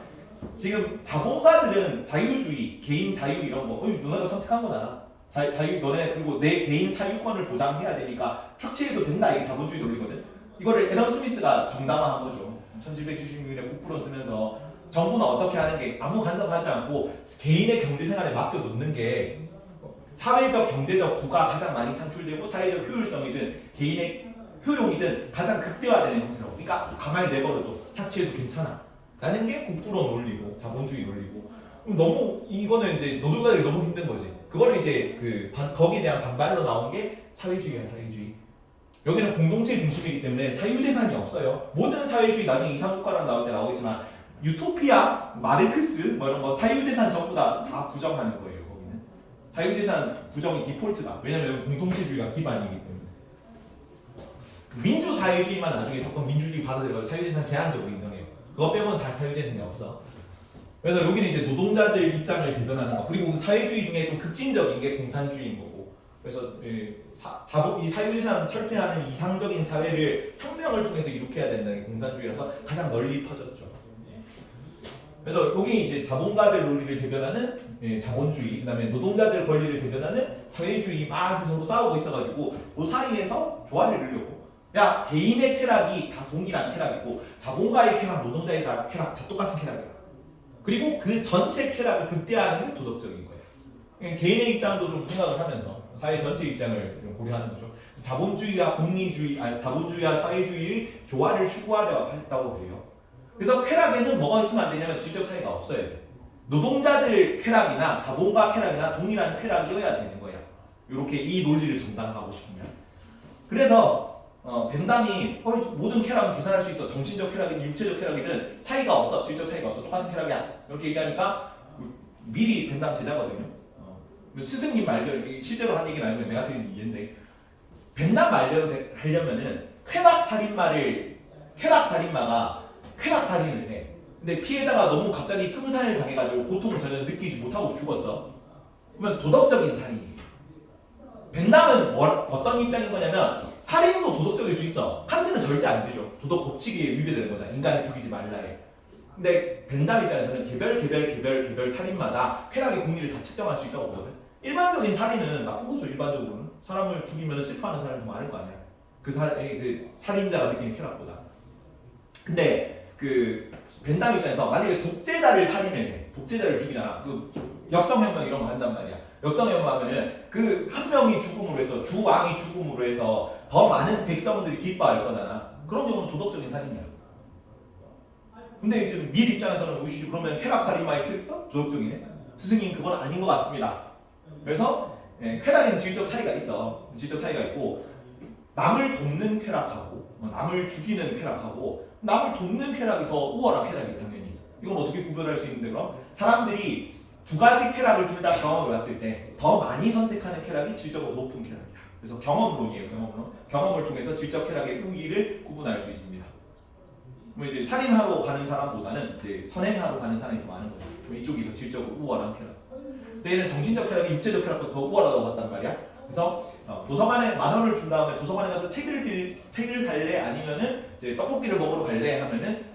지금 자본가들은 자유주의, 개인 자유 이런 거, 누나가 선택한 거잖아. 너네 그리고 내 개인 사유권을 보장해야 되니까 착취해도 된다. 이게 자본주의 논리거든. 이거를 애덤 스미스가 정당화한 거죠. 1776년에 국부론 쓰면서 정부는 어떻게 하는 게 아무 간섭하지 않고 개인의 경제 생활에 맡겨 놓는 게 사회적 경제적 부가 가장 많이 창출되고 사회적 효율성이든 개인의 효용이든 가장 극대화되는 형태로. 그러니까 가만히 내버려도 착취해도 괜찮아. 라는 게 국부론 논리고 자본주의 논리고. 너무 이거는 이제 노동자들이 너무 힘든 거지. 그거를 이제 거기에 대한 반발로 나온 게 사회주의야, 사회주의. 여기는 공동체 중심이기 때문에 사유재산이 없어요. 모든 사회주의 나중에 이상국가랑 나올 때 나오겠지만 유토피아, 마르크스 뭐 이런 거 사유재산 전부 다 부정하는 거예요. 거기는 사유재산 부정이 디폴트다. 왜냐면 공동체주의가 기반이기 때문에. 민주사회주의만 나중에 조금 민주주의 받아들여서 사유재산 제한적으로 인정해요. 그거 빼고는 다 사유재산이 없어. 그래서 여기는 이제 노동자들 입장을 대변하는 거. 그리고 사회주의 중에 좀 극진적인 게 공산주의인 거고. 그래서 이 사유재산 철폐하는 이상적인 사회를 혁명을 통해서 이룩해야 된다는 게 공산주의라서 가장 널리 퍼졌죠. 그래서 여기 이제 자본가들 논리를 대변하는 자본주의, 그다음에 노동자들 권리를 대변하는 사회주의 막 서로 싸우고 있어가지고 그 사이에서 조화를 이루려고. 야, 개인의 쾌락이 다 동일한 쾌락이고 자본가의 쾌락, 노동자의 쾌락 다 똑같은 쾌락이야. 그리고 그 전체 쾌락을 극대화하는 게 도덕적인 거예요. 개인의 입장도 좀 생각을 하면서 사회 전체 입장을 좀 고려하는 거죠. 자본주의와 자본주의와 사회주의의 조화를 추구하려 했다고 해요. 그래서 쾌락에는 뭐가 있으면 안 되냐면 질적 차이가 없어야 돼. 노동자들 쾌락이나 자본가 쾌락이나 동일한 쾌락이어야 되는 거야. 이렇게 이 논리를 전당하고 싶으면. 그래서 벤담이 모든 쾌락은 계산할 수 있어. 정신적 쾌락이든 육체적 쾌락이든 차이가 없어. 질적 차이가 없어. 똑같은 쾌락이야. 이렇게 얘기하니까 미리 벤담 제자거든요. 스승님 말대로 실제로 한 얘기는 아니고 내가 들은 이해인데 벤담 말대로 하려면은 쾌락살인마가 쾌락살인을 해. 근데 피해자가 너무 갑자기 끔살을 당해가지고 고통을 전혀 느끼지 못하고 죽었어. 그러면 도덕적인 살인이에요. 벤담은 어떤 입장인 거냐면 살인도 도덕적일 수 있어. 칸트는 절대 안 되죠. 도덕 법칙에 위배되는 거잖아. 인간을 죽이지 말라에. 근데 벤담 입장에서는 개별 살인마다 쾌락의 공리를 다 측정할 수 있다고 보거든. 일반적인 살인은 나쁜 거죠. 일반적으로는 사람을 죽이면 슬퍼하는 사람이 더 많을 거 아니야. 그 살인자가 느끼는 쾌락보다. 근데 그 벤담 입장에서 만약에 독재자를 살인을 해, 독재자를 죽이잖아. 그 역성혁명 이런 거 한단 말이야. 역성혁명하면은 그 한 명이 죽음으로 해서 주왕이 죽음으로 해서 더 많은 백성들이 기뻐할 거잖아. 그런 경우는 도덕적인 살인이야. 근데 이제 밀 입장에서는 우시 그러면 쾌락살인마의 캐릭터 도덕적이네. 스승님 그건 아닌 것 같습니다. 그래서 쾌락에는 질적 차이가 있어. 질적 차이가 있고 남을 돕는 쾌락하고 남을 죽이는 쾌락하고 남을 돕는 쾌락이 더 우월한 쾌락이지 당연히. 이건 어떻게 구별할 수 있는데 그럼 사람들이 두 가지 쾌락을 둘 다 경험을 봤을 때 더 많이 선택하는 쾌락이 질적으로 높은 쾌락이야. 그래서 경험론이에요. 경험을 통해서 질적 쾌락의 우위를 구분할 수 있습니다. 뭐 이제 살인하러 가는 사람보다는 이제 선행하러 가는 사람이 더 많은 거죠. 이쪽이 더 질적으로 우월한 쾌락. 근데 얘는 정신적 쾌락이 육체적 쾌락보다 더 우월하다고 봤단 말이야. 그래서 도서관에 10,000원을 준 다음에 도서관에 가서 책을 살래 아니면은 이제 떡볶이를 먹으러 갈래 하면은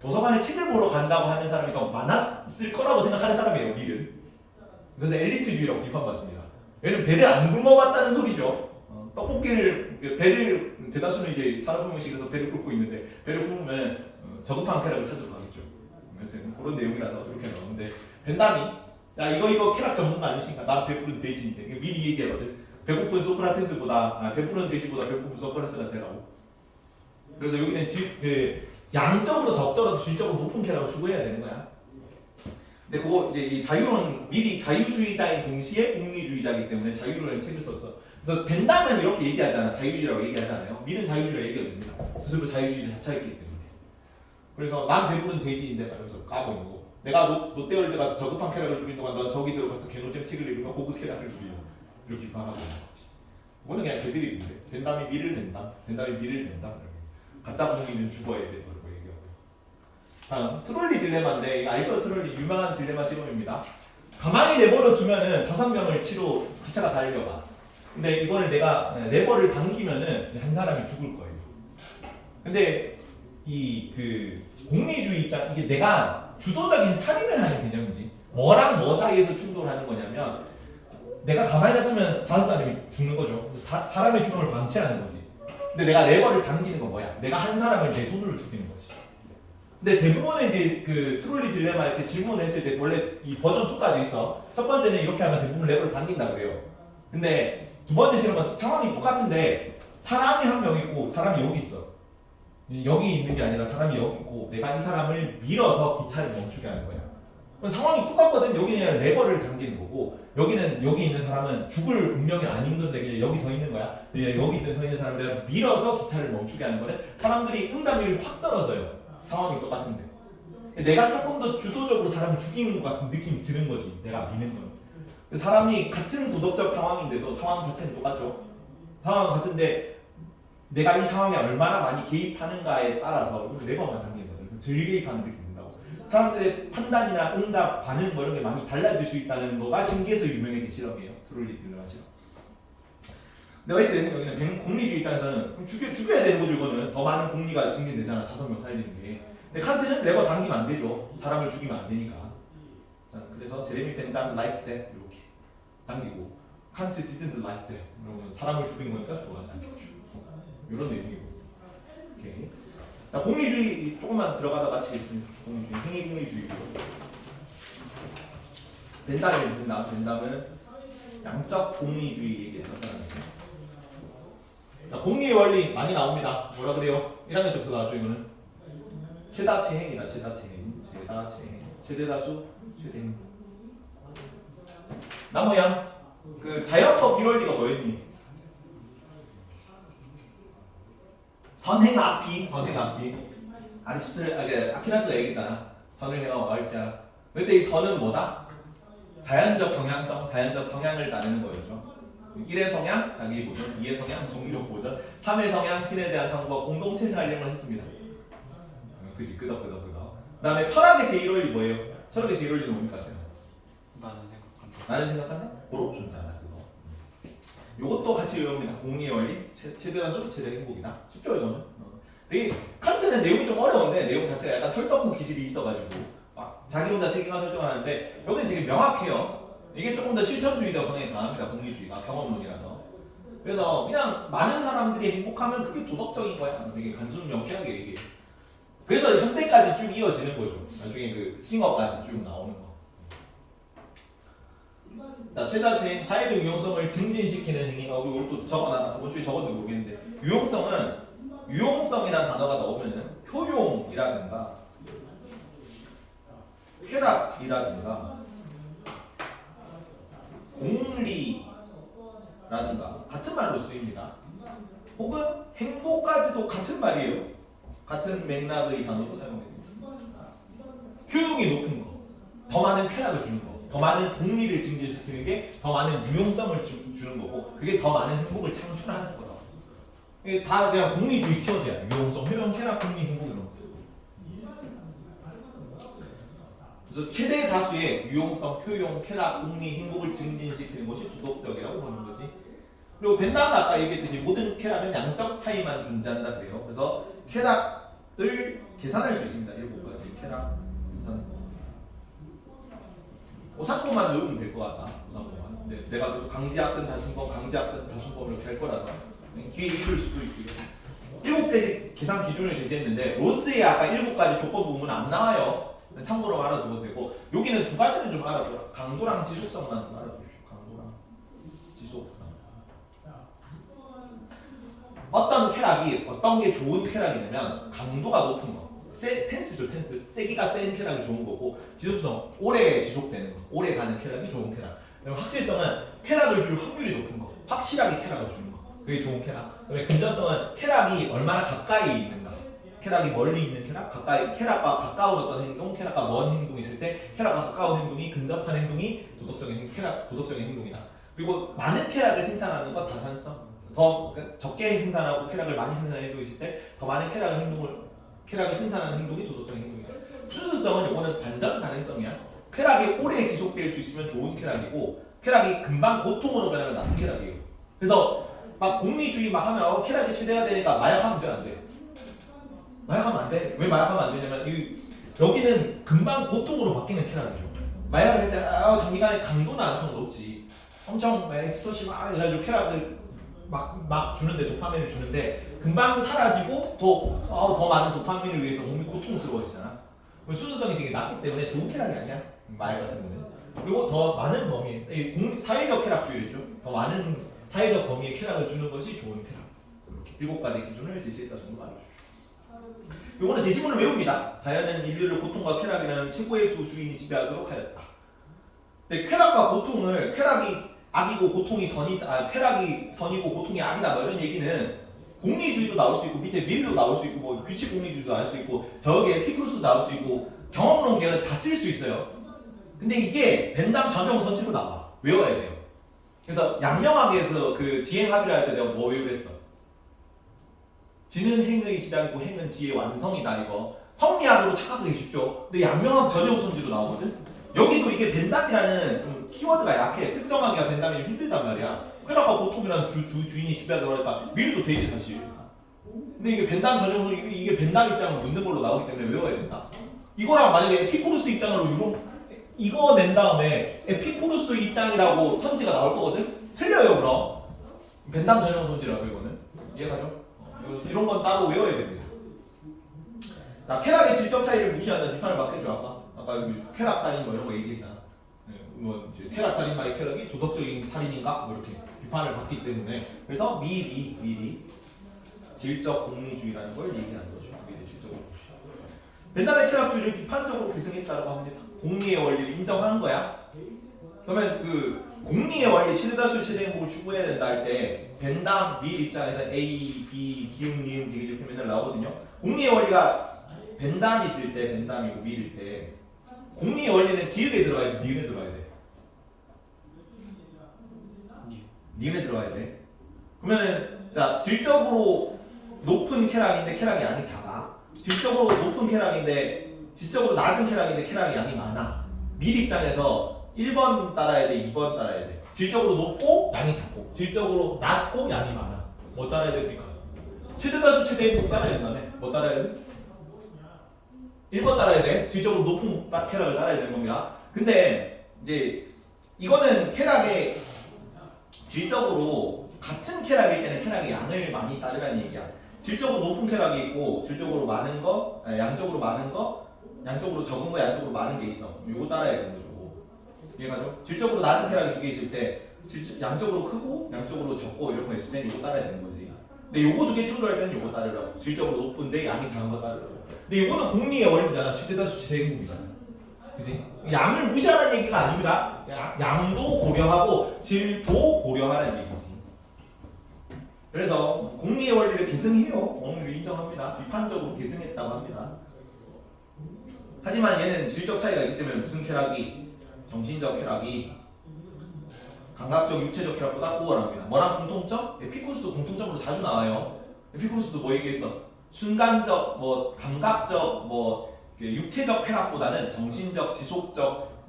도서관에 책을 보러 간다고 하는 사람이 더 많았을 거라고 생각하는 사람이에요. 밀은. 그래서 엘리트주의라고 비판받습니다. 얘는 배를 안 굶어봤다는 소리죠. 떡볶이를 배를 대다수는 이제 산업혁명식에서 배를 굶고 있는데 배를 굶으면 저급한 쾌락을 찾으러 가겠죠. 여튼 그런 내용이라서 그렇게 나오는데 벤담이 야 이거 쾌락 전문가 아니신가? 나 배부른 돼지인데 미리 얘기하거든. 배고픈 소크라테스보다 배부른 돼지보다 배고픈 소크라테스가 되라고. 그래서 여기는 양적으로 적더라도 질적으로 높은 쾌락을 추구해야 되는 거야. 근데 그거 이제 이 자유론 미리 자유주의자인 동시에 공리주의자이기 때문에 자유론을 책을 썼어. 그래서 벤담은 이렇게 얘기하잖아. 자유주의라고 얘기하잖아요. 밀은 자유주의라고 얘기가 됩니다. 스스로 자유주의 자체였기 때문에. 그래서 난 배부른 돼지인데 말면서 까고 있는 거. 내가 롯데월드 가서 저급한 쾌락을 누리는 동안 넌 저기 들어가서 개노잼 책을 읽으면 고급 쾌락을 누리려. 이렇게 비판하고 있는 거지. 이거는 그냥 걔들이 근데 벤담이 밀을 댄다. 벤담이 밀을 댄다. 가짜 공인은 죽어야 돼. 이렇게 얘기하고. 다음 트롤리 딜레마인데 알죠? 트롤리 유명한 딜레마 실험입니다. 가만히 레버를 두면은 5명을 치러 기차가 달려가. 근데 이거를 내가 레버를 당기면은 한 사람이 죽을 거예요. 근데 공리주의 입장 이게 내가 주도적인 살인을 하는 개념이지. 뭐랑 뭐 사이에서 충돌하는 거냐면 내가 가만히 놔두면 5사람이 죽는 거죠. 사람의 죽음을 방치하는 거지. 근데 내가 레버를 당기는 건 뭐야? 내가 한 사람을 내 손으로 죽이는 거지. 근데 대부분의 이제 그 트롤리 딜레마 이렇게 질문을 했을 때 원래 이 버전 2까지 있어. 첫 번째는 이렇게 하면 대부분 레버를 당긴다 그래요. 근데 두 번째 실험은 상황이 똑같은데 사람이 한 명 있고 사람이 여기 있어. 여기 있는 게 아니라 사람이 여기 있고 내가 이 사람을 밀어서 기차를 멈추게 하는 거야. 상황이 똑같거든. 여기는 레버를 당기는 거고 여기는 여기 있는 사람은 죽을 운명이 아닌 건데 그냥 여기 서 있는 거야. 여기 서 있는 사람을 내가 밀어서 기차를 멈추게 하는 거는 사람들이 응답률이 확 떨어져요. 상황이 똑같은데 내가 조금 더 주도적으로 사람을 죽이는 것 같은 느낌이 드는 거지. 내가 미는 건. 사람이 같은 도덕적 상황인데도 상황 자체는 똑같죠. 상황은 같은데 내가 이 상황에 얼마나 많이 개입하는가에 따라서 레버만 당기는 거죠. 덜 개입하는 느낌이 든다고. 사람들의 판단이나 응답, 반응 뭐 이런 게 많이 달라질 수 있다는 거가 신기해서 유명해진 실험이에요. 트롤리 딜레마 실험. 근데 어쨌든 여기는 공리주의 입장에서는 죽여야 되는 거죠. 이거는 더 많은 공리가 증진되잖아. 5명 살리는 게. 근데 칸트는 레버 당기면 안 되죠. 사람을 죽이면 안 되니까. 자, 그래서 제레미 벤담 like that 이렇게 당기고 칸트 didn't like that. 이러면 사람을 죽이는 거니까 좋아하지 않겠죠. 이런 내용이고. 오케이. 자, 공리주의 조금만 들어가다 마치겠습니다. 공리주의, 행위 공리주의고. 벤담은 양적 공리주의 얘기해서 사람이에요. 자, 공리의 원리 많이 나옵니다. 뭐라 그래요? 1학년 때부터 나왔죠. 이거는 최다체행이다. 최다체행. 최대다수 최대행. 나무양 그 자연법 1원리가 뭐였니? 선행악비. 아리스토텔 아키나스가 얘기했잖아. 선을 행하고 말피하라. 근데 이 선은 뭐다? 자연적 경향성, 자연적 성향을 나누는 거였죠. 1의 성향, 자기 보전, 2의 성향, 종교적 보전, 3의 성향, 신에 대한 탐구와 공동체 생활을 했습니다. 그지, 끄덕끄덕끄덕. 그 다음에 철학의 제1원리 뭐예요? 철학의 제1원리는 뭡니까? 나는 생각한다. 나는 생각한다? 고로 존재한다. 그거. 요것도 같이 외웁니다. 공리의 원리, 최대한수, 최대 행복이다. 쉽죠 이거는? 되게 칸트는 내용이 좀 어려운데 내용 자체가 약간 설득구 기질이 있어가지고 막 자기 혼자 세계관 설정하는데 여기는 되게 명확해요. 이게 조금 더 실천주의적 성향이 강합니다. 공리주의가 경험론이라서. 그래서 그냥 많은 사람들이 행복하면 그게 도덕적인 거야. 되게 간순 명쾌하게 얘기해. 그래서 현대까지 쭉 이어지는 거죠. 나중에 그 싱어까지 쭉 나오는 거. 자, 최다체인 사회적 유용성을 증진시키는 행위가 우리 또 적어놨나 저번 주에 적었는지 모르겠는데 유용성이라는 단어가 나오면은 효용이라든가 쾌락이라든가 공리라든가 같은 말로 쓰입니다. 혹은 행복까지도 같은 말이에요. 같은 맥락의 단어로 사용됩니다. 효용이 높은 거, 더 많은 쾌락을 주는 거, 더 많은 공리를 증진시키는 게 더 많은 유용성을 주는 거고 그게 더 많은 행복을 창출하는 거다. 이게 다 그냥 공리주의 키워드야. 유용성, 효용, 쾌락, 공리, 행복 이런 거. 그래서 최대 다수의 유용성, 효용, 쾌락, 공리, 행복을 증진시키는 것이 도덕적이라고 보는 거지. 그리고 벤담은 아까 얘기했듯이 모든 쾌락은 양적 차이만 존재한다 그래요. 그래서 쾌락을 계산할 수 있습니다. 7가지 쾌락 계산. 오산법만 외우면 될 것 같다. 오산법만. 근데 내가 계속 강지압근 다순법, 강지압근 다순법 이렇게 할 거라서 뒤에 읽을 수도 있고요. 7가지 계산 기준을 제시했는데 로스의 아까 7가지 조건 부분은 안 나와요. 참고로 알아두면 되고 여기는 2가지는 좀 알아둬라. 강도랑 지속성만 좀 알아두십시오. 강도랑 지속성. 어떤 쾌락이 어떤 게 좋은 쾌락이냐면 강도가 높은 거. 텐스죠, 텐스. 세기가 센 쾌락이 좋은 거고 지속성, 오래 지속되는 거, 오래 가는 쾌락이 좋은 쾌락. 그리고 확실성은 쾌락을 줄 확률이 높은 거, 확실하게 쾌락을 주는 거, 그게 좋은 쾌락. 그다음에 근접성은 쾌락이 얼마나 가까이 있는가, 쾌락이 멀리 있는 쾌락, 가까이 쾌락과 가까워졌던 행동, 쾌락과 먼 행동이 있을 때 쾌락과 가까운 행동이 근접한 행동이 도덕적인 행동이다. 그리고 많은 쾌락을 생산하는 것 다산성. 더 적게 생산하고 쾌락을 많이 생산하는 행동이 있을 때 더 많은 쾌락을 생산하는 행동이 도덕적인 행동이다. 순수성은 이거는 반전 가능성이야. 쾌락이 오래 지속될 수 있으면 좋은 쾌락이고 쾌락이 금방 고통으로 변하면 나쁜 쾌락이에요. 그래서 막 공리주의 막 하면 쾌락이 최대화 되니까 마약하면 돼, 안 돼? 마약하면 안 돼? 왜 마약하면 안 되냐면 여기는 금방 고통으로 바뀌는 쾌락이죠. 마약을 할 때 단기간에 강도는 엄청 높지. 엄청 엑스터시 막 해가지고 쾌락을 막 주는데 도파민을 주는데 금방 사라지고 더 많은 도파민을 위해서 몸이 고통스러워지잖아. 순수성이 되게 낮기 때문에 좋은 쾌락이 아니야. 마약 같은 거는. 그리고 더 많은 범위의 사회적 쾌락주의죠. 더 많은 사회적 범위의 쾌락을 주는 것이 좋은 쾌락. 이렇게 7가지 기준을 제시했다 정도 알아주십시오. 요거는 제시문을 외웁니다. 자연은 인류를 고통과 쾌락이라는 최고의 두 주인이 지배하도록 하였다. 근데 쾌락과 고통을 쾌락이 악이고 고통이 선이다. 쾌락이 선이고 고통이 악이다. 뭐 이런 얘기는 공리주의도 나올 수 있고 밑에 밀도 나올 수 있고 뭐 규칙 공리주의도 나올 수 있고 저기에 피크루스도 나올 수 있고 경험론 계열은 다 쓸 수 있어요. 근데 이게 벤담 전용 선지로 나와. 외워야 돼요. 그래서 양명하게 해서 그 지행 합의를 할 때 내가 뭐 외우랬어? 했어? 지는 행의 시작이고 행은 지의 완성이다. 이거 성리학으로 착각하기 쉽죠. 근데 양명학 전용 선지로 나오거든. 여기도 이게 벤담이라는 좀 키워드가 약해. 특정하기가 벤담이 좀 힘들단 말이야. 쾌락과 고통이라는 주인이 지배하다 보니까 밀도 되지 사실. 근데 이게 벤담 전용으로 이게 벤담 입장을 묻는 걸로 나오기 때문에 외워야 된다. 이거랑 만약에 에피쿠루스 입장으로 이거 낸 다음에 에피쿠루스 입장이라고 선지가 나올 거거든? 틀려요 그럼. 벤담 전용 선지라서 이거는. 이해가죠? 이런 건 따로 외워야 됩니다. 자, 쾌락의 질적 차이를 무시한다. 비판을 받겠죠 아까 쾌락 살인 뭐 이런 거 얘기했잖아. 뭐 이제 쾌락 살인마의 쾌락이 도덕적인 살인인가 뭐 이렇게 비판을 받기 때문에 그래서 미리 질적 공리주의라는 걸 얘기하는 거죠. 미리 질적 공리주의. 벤담의 쾌락주의를 비판적으로 계승했다고 합니다. 공리의 원리를 인정하는 거야. 그러면 그 공리의 원리 최대다수 최대 행복을 추구해야 된다 할 때 벤담 밀 입장에서 A, B, 기운, 니은, 디귿 이렇게 맨날 나오거든요. 공리의 원리가 벤담이 있을 때 벤담이고 밀일 때 공리의 원리는 기읍에 들어가야 돼, 니은에 들어가야 돼. 니은에 들어가야 돼. 그러면은 자 질적으로 높은 쾌락인데 쾌락의 양이 작아. 질적으로 높은 쾌락인데 질적으로 낮은 쾌락인데 쾌락의 양이 많아. 밀 입장에서 1번 따라야 돼, 2번 따라야 돼. 질적으로 높고 양이 작고, 질적으로 낮고 양이 많아. 뭐 따라야 됩니까? 최대다수 최대인국 따라야 된다며. 뭐 따라야 돼? 1번 따라야 돼. 질적으로 높은 쾌락을 따라야 되는 겁니다. 근데 이제 이거는 쾌락의 질적으로 같은 쾌락일 때는 쾌락의 양을 많이 따르라는 얘기야. 질적으로 높은 쾌락이 있고 질적으로 많은 거, 양적으로 많은 거, 양적으로 적은 거, 양적으로 많은 게 있어. 이거 따라야 되는 거죠. 이해가죠? 질적으로 낮은 쾌락이 두 개 있을 때 양적으로 크고 양적으로 적고 이런 거 있을 때 이거 따라야 되는 거지. 근데 요거 두 개 충돌할 때는 요거 따르라고. 질적으로 높은데 양이 작은 거 따르라고. 근데 이거는 공리의 원리잖아. 최대다수 최대인국이잖아. 그지? 양을 무시하라는 얘기가 아닙니다. 양도 고려하고 질도 고려하라는 얘기지. 그래서 공리의 원리를 계승해요. 오늘 인정합니다. 비판적으로 계승했다고 합니다. 하지만 얘는 질적 차이가 있기 때문에 무슨 쾌락이 정신적 쾌락이 감각적 육체적 쾌락보다 우월합니다. 뭐랑 공통점? 에피쿠루스도 공통점으로 자주 나와요. 에피쿠루스도 뭐 얘기했어? 순간적, 뭐 감각적, 뭐 육체적 쾌락보다는 정신적, 지속적,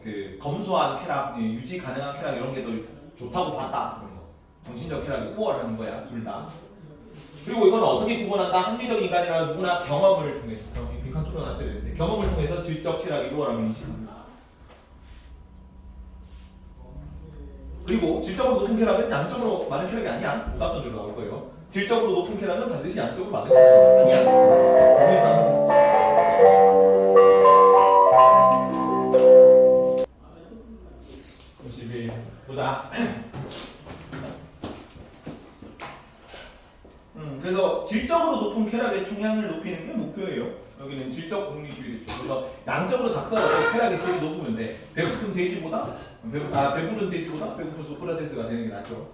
그 검소한 쾌락, 유지 가능한 쾌락 이런 게 더 좋다고 봤다. 그런 거. 정신적 쾌락이 우월하는 거야, 둘 다. 그리고 이건 어떻게 구분한다? 합리적 인간이라면 누구나 경험을 통해서, 빈칸 뚫어놨어야 되는데 경험을 통해서 질적 쾌락이 우월함을 인식합니다. 그리고 질적으로 높은 쾌락은 양적으로 많은 쾌락이 아니야. 오답선으로 나올 거예요. 질적으로 높은 쾌락은 반드시 양적으로 많은 쾌락이 아니야. 51 보다. 그래서 질적으로 높은 쾌락의 충향을 높이는 게 목표예요. 여기는 질적 공리주의겠죠. 그래서 양적으로 작더라도 쾌락의 질이 높으면 돼. 배고픈 돼지보다 배부른 돼지보다 배고픈 소크라테스가 되는 게 낫죠.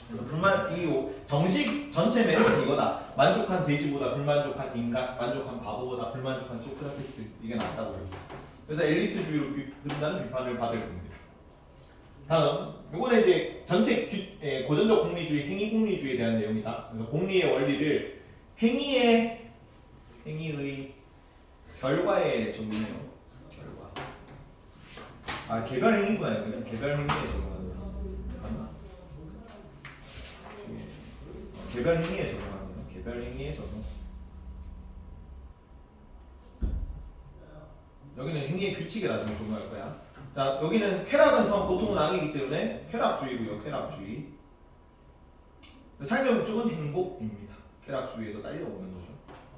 그래서 이 정식 전체 메뉴는 이거다. 만족한 돼지보다 불만족한 인간, 만족한 바보보다 불만족한 소크라테스 이게 낫다고 그랬어. 그래서 엘리트주의로 그런다는 비판을 받을 겁니다. 다음, 이거는 이제 전체 고전적 공리주의, 행위 공리주의에 대한 내용이다. 그래서 공리의 원리를 행위의 결과에 적용해요. 결과. 개별 행위구나. 그냥 개별 행위에 적용하는 거. 개별 행위에 적용하는 거. 개별 행위에 적용. 여기는 행위의 규칙에 나중에 적용할 거야. 자, 여기는 쾌락은 성, 고통은 악이기 때문에 쾌락주의고요. 쾌락주의. 삶의 목적은 행복입니다. 쾌락주의에서 딸려오는 거죠.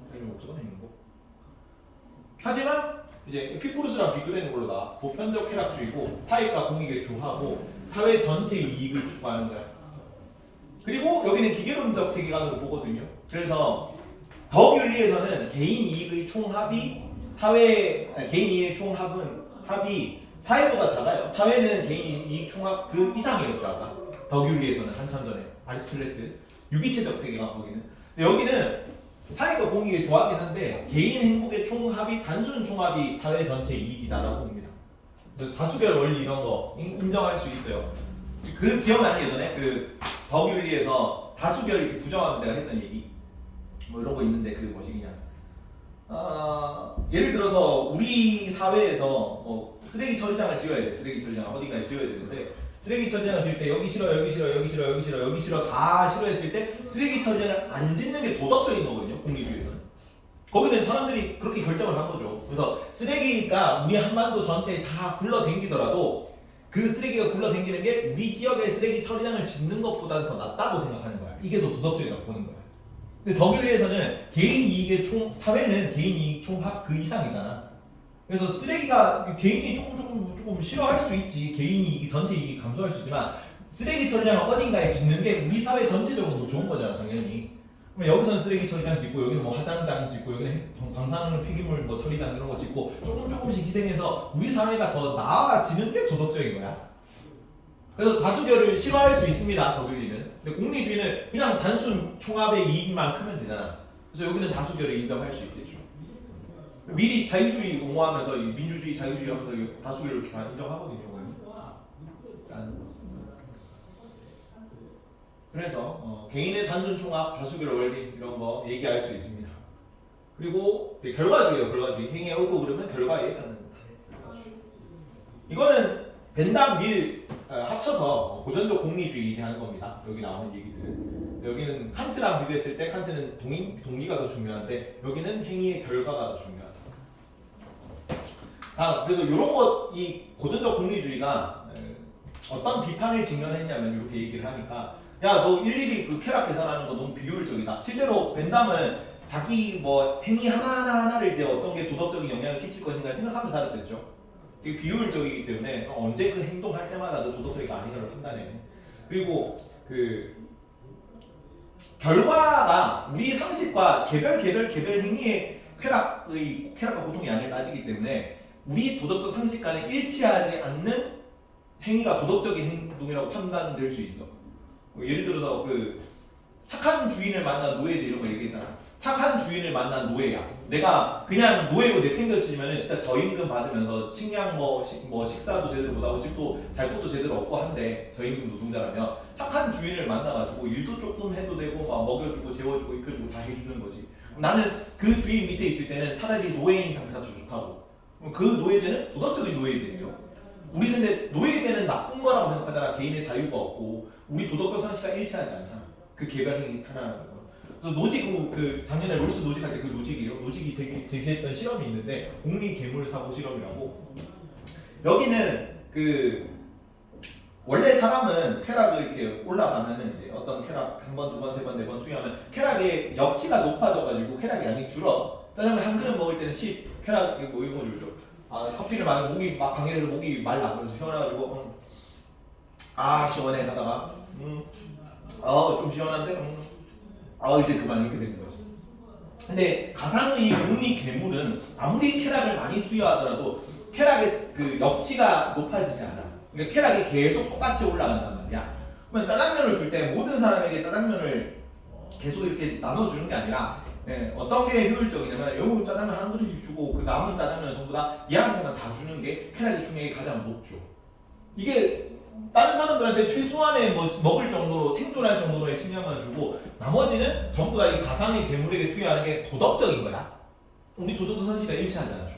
삶의 목적은 행복. 하지만 이제 에피쿠루스랑 비교되는 걸로 나 보편적 쾌락주의고 사익과 공익을 교하고 사회 전체의 이익을 추구하는 거야. 그리고 여기는 기계론적 세계관으로 보거든요. 그래서 덕윤리에서는 개인 이익의 총합이 개인 이익의 합이 사회보다 작아요. 사회는 개인 이익 총합 그 이상이었죠. 아까 덕윤리에서는 한참 전에 아리스토텔레스 유기체적 세계관 거기는. 근데 여기는 사회과 공익의 조합이긴 한데 개인 행복의 총합이 단순 총합이 사회 전체 이익이다라고 봅니다. 그래서 다수결 원리 이런 거 인정할 수 있어요. 그 기억나니 예전에 그 덕윤리에서 다수결 부정하면서 내가 했던 얘기 뭐 이런 거 있는데 그 뭐시기냐? 예를 들어서 우리 사회에서 뭐 쓰레기 처리장을 지어야 돼. 쓰레기 처리장 어딘가에 지어야 되는데 쓰레기 처리장을 지을 때 여기 싫어, 여기 싫어, 여기 싫어, 여기 싫어, 여기 싫어 다 싫어했을 때 쓰레기 처리장을 안 짓는 게 도덕적인 거거든요. 공리주의에서는. 거기는 사람들이 그렇게 결정을 한 거죠. 그래서 쓰레기가 우리 한반도 전체에 다 굴러댕기더라도 그 쓰레기가 굴러댕기는 게 우리 지역에 쓰레기 처리장을 짓는 것보다는 더 낫다고 생각하는 거야. 이게 더 도덕적이라고 보는 거야. 근데 덕윤리에서는 개인 이익의 사회는 개인 이익 총합 그 이상이잖아. 그래서 쓰레기가 개인이 조금 싫어할 수 있지. 개인 이익 전체 이익이 감소할 수 있지만 쓰레기 처리장을 어딘가에 짓는 게 우리 사회 전체적으로 좋은 거잖아, 당연히. 그럼 여기서는 쓰레기 처리장 짓고 여기는 뭐 화장장 짓고 여기는 방사능 폐기물 뭐 처리장 이런 거 짓고 조금씩 희생해서 우리 사회가 더 나아지는 게 도덕적인 거야. 그래서 다수결을 싫어할 수 있습니다, 덕윤리는. 근데 공리주의는 그냥 단순 총합의 이익만 크면 되잖아. 그래서 여기는 다수결을 인정할 수 있겠죠. 미리 자유주의 옹호하면서 민주주의, 자유주의 하면서 다수결을 이렇게 다 인정하거든요. 짠. 그래서 개인의 단순 총합, 다수결 원리 이런 거 얘기할 수 있습니다. 그리고 결과주의예요. 결과주의. 행위의 옳고 그르면 결과에 갖는다. 이거는 벤담 밀 합쳐서 고전적 공리주의 얘기하는 겁니다. 여기 나오는 얘기들은. 여기는 칸트랑 비교했을 때 칸트는 동기가 더 중요한데 여기는 행위의 결과가 더 중요하다. 그래서 이런 것, 이 고전적 공리주의가 어떤 비판을 직면했냐면 이렇게 얘기를 하니까 야, 너 일일이 그 쾌락 계산하는 거 너무 비효율적이다. 실제로 벤담은 자기 뭐 행위 하나하나를 이제 어떤 게 도덕적인 영향을 끼칠 것인가 생각하면서 살았댔죠. 되게 비효율적이기 때문에 언제 그 행동할 때마다 그 도덕적이가 아닌가를 판단해. 그리고 그 결과가 우리 상식과 개별 행위의 쾌락과 고통의 양을 따지기 때문에 우리 도덕적 상식과는 일치하지 않는 행위가 도덕적인 행동이라고 판단될 수 있어. 예를 들어서 그 착한 주인을 만난 노예제 이런 거 얘기했잖아. 착한 주인을 만난 노예야. 내가 그냥 노예고 내팽겨치면은 진짜 저임금 받으면서 식량 식사도 제대로 못하고 집도 잘 곳도 제대로 없고 한데 저임금 노동자라면 착한 주인을 만나가지고 일도 조금 해도 되고 막 먹여주고 재워주고 입혀주고 다 해주는 거지. 나는 그 주인 밑에 있을 때는 차라리 노예인 상태가 더 좋다고. 그 노예제는 도덕적인 노예제예요. 우리 근데 노예제는 나쁜 거라고 생각하잖아. 개인의 자유가 없고 우리 도덕적 상식과 일치하지 않잖아. 그 개별행위 하나라는 거. 그래서 노직 그 작년에 롤스 노직할 때 그 노직이요. 노직이 제시했던 실험이 있는데 공리 괴물 사고 실험이라고. 여기는 그 원래 사람은 쾌락을 이렇게 올라가면은 이제 어떤 쾌락 한 번, 두 번, 세 번, 네 번 투여하면 쾌락의 역치가 높아져가지고 쾌락의 양이 줄어. 짜장면 한 그릇 먹을 때는 10, 쾌락 이거 줄죠. 커피를 마시고 목이 막 강렬해서 목이 말라면서 시원해가지고 시원해 하다가 좀 시원한데 이제 그만 이렇게 되는 거지. 근데 가상의 공리 괴물은 아무리 쾌락을 많이 투여하더라도 쾌락의 그 역치가 높아지지 않아. 그러니까 쾌락이 계속 똑같이 올라간단 말이야. 그러면 짜장면을 줄 때 모든 사람에게 짜장면을 계속 이렇게 나눠주는 게 아니라 어떤 게 효율적이냐면 여기 짜장면 한 그릇씩 주고 그 남은 짜장면 전부 다 얘한테만 다 주는 게 쾌락의 중량이 가장 높죠. 이게 다른 사람들한테 최소한의 먹을 정도로 생존할 정도로의 식량만 주고 나머지는 전부 다 이 가상의 괴물에게 투여하는 게 도덕적인 거야. 우리 도덕적 상식과 일치하지 않죠.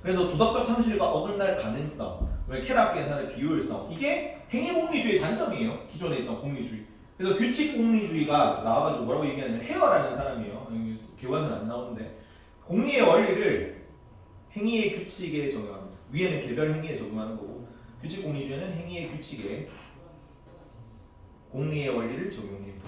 그래서 도덕적 상식과 어긋날 가능성, 쾌락 계산의 비효율성, 이게 행위공리주의의 단점이에요. 기존에 있던 공리주의. 그래서 규칙 공리주의가 나와가지고 뭐라고 얘기하냐면 헤어라는 사람이에요. 교과서는 안 나오는데 공리의 원리를 행위의 규칙에 적용합니다. 위에는 개별 행위에 적용하는 거고 규칙 공리주의는 행위의 규칙에 공리의 원리를 적용해요.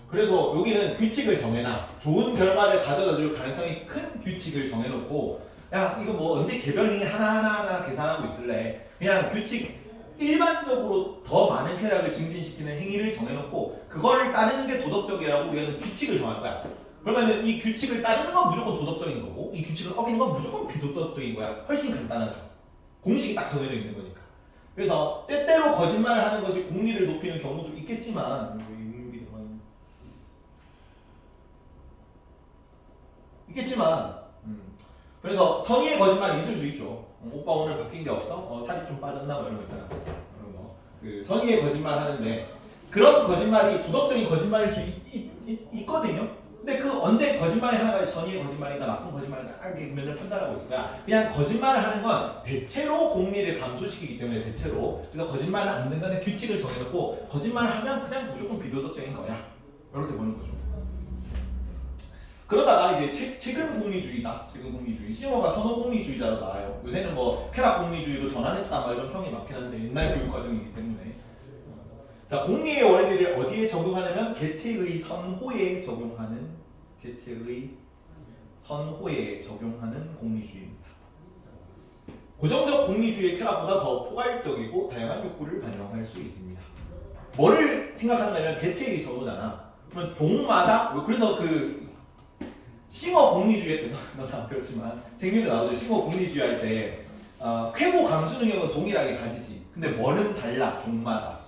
그래서 여기는 규칙을 정해놔. 좋은 결과를 가져다줄 가능성이 큰 규칙을 정해놓고 야 이거 뭐 언제 개별 행위 하나하나 계산하고 있을래. 그냥 규칙 일반적으로 더 많은 쾌락을 증진시키는 행위를 정해놓고 그거를 따르는 게 도덕적이라고 우리는 규칙을 정할 거야. 그러면 이 규칙을 따르는 건 무조건 도덕적인 거고 이 규칙을 어기는 건 무조건 비도덕적인 거야. 훨씬 간단하죠. 공식이 딱 정해져 있는 거니까. 그래서 때때로 거짓말을 하는 것이 공리를 높이는 경우도 있겠지만 그래서 선의의 거짓말이 있을 수 있죠. 오빠 오늘 바뀐 게 없어? 살이 좀 빠졌나? 뭐 이런 거 있잖아. 그런 거. 그 선의의 거짓말 하는데 그런 거짓말이 도덕적인 거짓말일 수 있거든요. 근데 그 언제 거짓말이 하나가 선의의 거짓말인가 나쁜 거짓말인가 이렇게 면을 판단하고 있을까? 그냥 거짓말을 하는 건 대체로 공리를 감소시키기 때문에 대체로 그래서 거짓말은 안 된다는 규칙을 정해놓고 거짓말을 하면 그냥 무조건 비도덕적인 거야. 이렇게 보는 거죠. 그러다가 이제 최근 공리주의다. 최근 공리주의. 시모가 선호 공리주의자로 나와요. 요새는 뭐 쾌락 공리주의로 전환했다 막 이런 평이 많긴 한데 옛날 교육 과정이기 때문에. 자, 공리의 원리를 어디에 적용하냐면 개체의 선호에 적용하는 공리주의입니다. 고정적 공리주의의 쾌락보다 더 포괄적이고 다양한 욕구를 반영할 수 있습니다. 뭐를 생각하냐면 개체의 선호잖아. 그러면 종마다 그래서 그 싱어 공리주의 너도 안 배웠지만 생명에 나오죠. 싱어 공리주의 할 때 쾌고 감수 능력은 동일하게 가지지. 근데 뭐는 달라 종마다.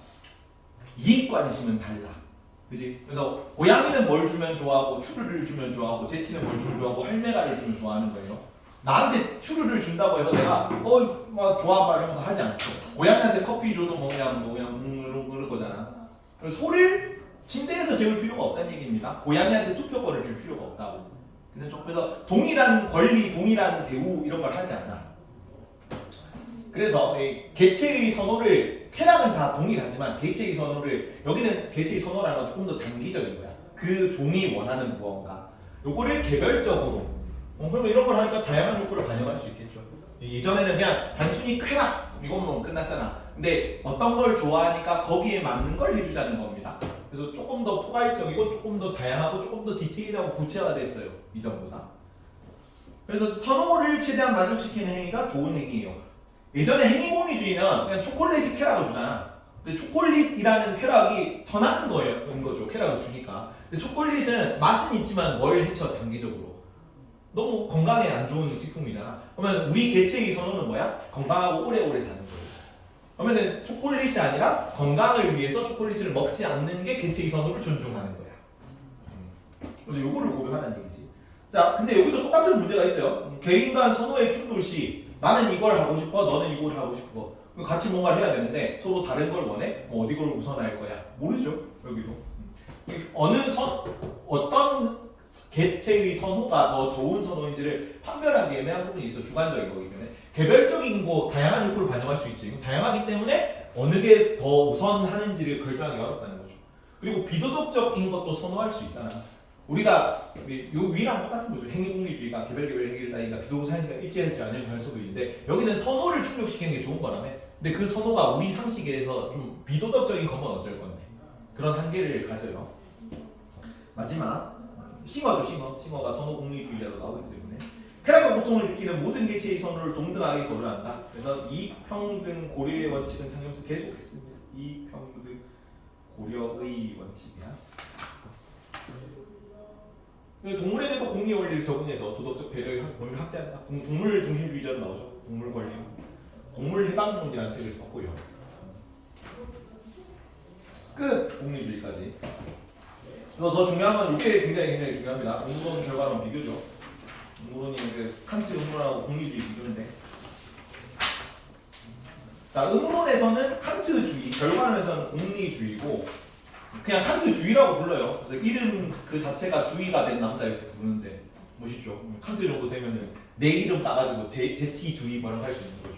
이익 관심은 달라. 그지? 그래서 고양이는 뭘 주면 좋아하고 추루를 주면 좋아하고 제티는 뭘 주면 좋아하고 할매가를 주면 좋아하는 거예요. 나한테 추루를 준다고 해서 내가 막 좋아 말하면서 하지 않죠. 고양이한테 커피 줘도 뭐 그냥 그럴 거잖아. 그래서 소를 침대에서 재울 필요가 없다는 얘기입니다. 고양이한테 투표권을 줄 필요가 없다고. 그래서 동일한 권리, 동일한 대우 이런 걸 하지 않아. 그래서 개체의 선호를 쾌락은 다 동일하지만 개체의 선호를 여기는 개체의 선호라는 건 조금 더 장기적인 거야. 그 종이 원하는 무언가. 요거를 개별적으로. 그러면 이런 걸 하니까 다양한 욕구를 반영할 수 있겠죠. 예전에는 그냥 단순히 쾌락 이것만 끝났잖아. 근데 어떤 걸 좋아하니까 거기에 맞는 걸 해주자는 겁니다. 그래서 조금 더 포괄적이고 조금 더 다양하고 조금 더 디테일하고 구체화됐어요. 이전보다. 그래서 선호를 최대한 만족시키는 행위가 좋은 행위예요. 예전에 행위공리주의는 그냥 초콜릿이 쾌락을 주잖아. 근데 초콜릿이라는 쾌락이 선한 거죠. 쾌락을 주니까. 근데 초콜릿은 맛은 있지만 뭘 해쳐 장기적으로. 너무 건강에 안 좋은 식품이잖아. 그러면 우리 개체의 선호는 뭐야? 건강하고 오래오래 사는 거예요. 그러면은 초콜릿이 아니라 건강을 위해서 초콜릿을 먹지 않는 게 개체의 선호를 존중하는 거야. 그래서 요거를 고려하는 얘기지. 자, 근데 여기도 똑같은 문제가 있어요. 개인 간 선호의 충돌 시 나는 이걸 하고 싶어, 너는 이걸 하고 싶어. 같이 뭔가를 해야 되는데 서로 다른 걸 원해? 어디 걸 우선할 거야? 모르죠. 여기도. 어떤 개체의 선호가 더 좋은 선호인지를 판별하기 애매한 부분이 있어. 주관적인 거기 때문에. 개별적인 거 다양한 욕구를 반영할 수 있지. 다양하기 때문에 어느 게 더 우선하는지를 결정하기 어렵다는 거죠. 그리고 비도덕적인 것도 선호할 수 있잖아. 우리가 요 위랑 똑같은 거죠. 행위공리주의가 개별 해결다니까 비도덕 사이즈가 일치할지 아닐지 할 수도 있는데 여기는 선호를 충족시키는 게 좋은 거라며. 근데 그 선호가 우리 상식에서 좀 비도덕적인 것만 어쩔 건데 그런 한계를 가져요. 마지막 싱어가 선호 공리주의자로 나오기 때문에 쾌락과 고통을 느끼는 모든 개체의 선호를 동등하게 고려한다. 그래서 이평등 고려의 원칙은 창조에서 계속했습니다. 이평등 고려의 원칙이야. 동물에게도 공리 원리를 적용해서 도덕적 배려의 권리를 확대한다. 동물 중심주의자로 나오죠. 동물 권리, 동물 해방론이라는 책을 썼고요. 끝. 공리주의까지. 더 중요한 건 이게 굉장히 중요합니다. 음모론 결과론 비교죠. 음모론이 칸트 음모론하고 공리주의 비교인데, 자, 음모론에서는 칸트주의, 결과론에서는 공리주의고 그냥 칸트주의라고 불러요. 그래서 이름 그 자체가 주의가 된 남자 이렇게 부르는데 멋있죠. 칸트 정도 되면은 내 이름 따가지고 제티주의 뭐라고 할 수 있는 거죠.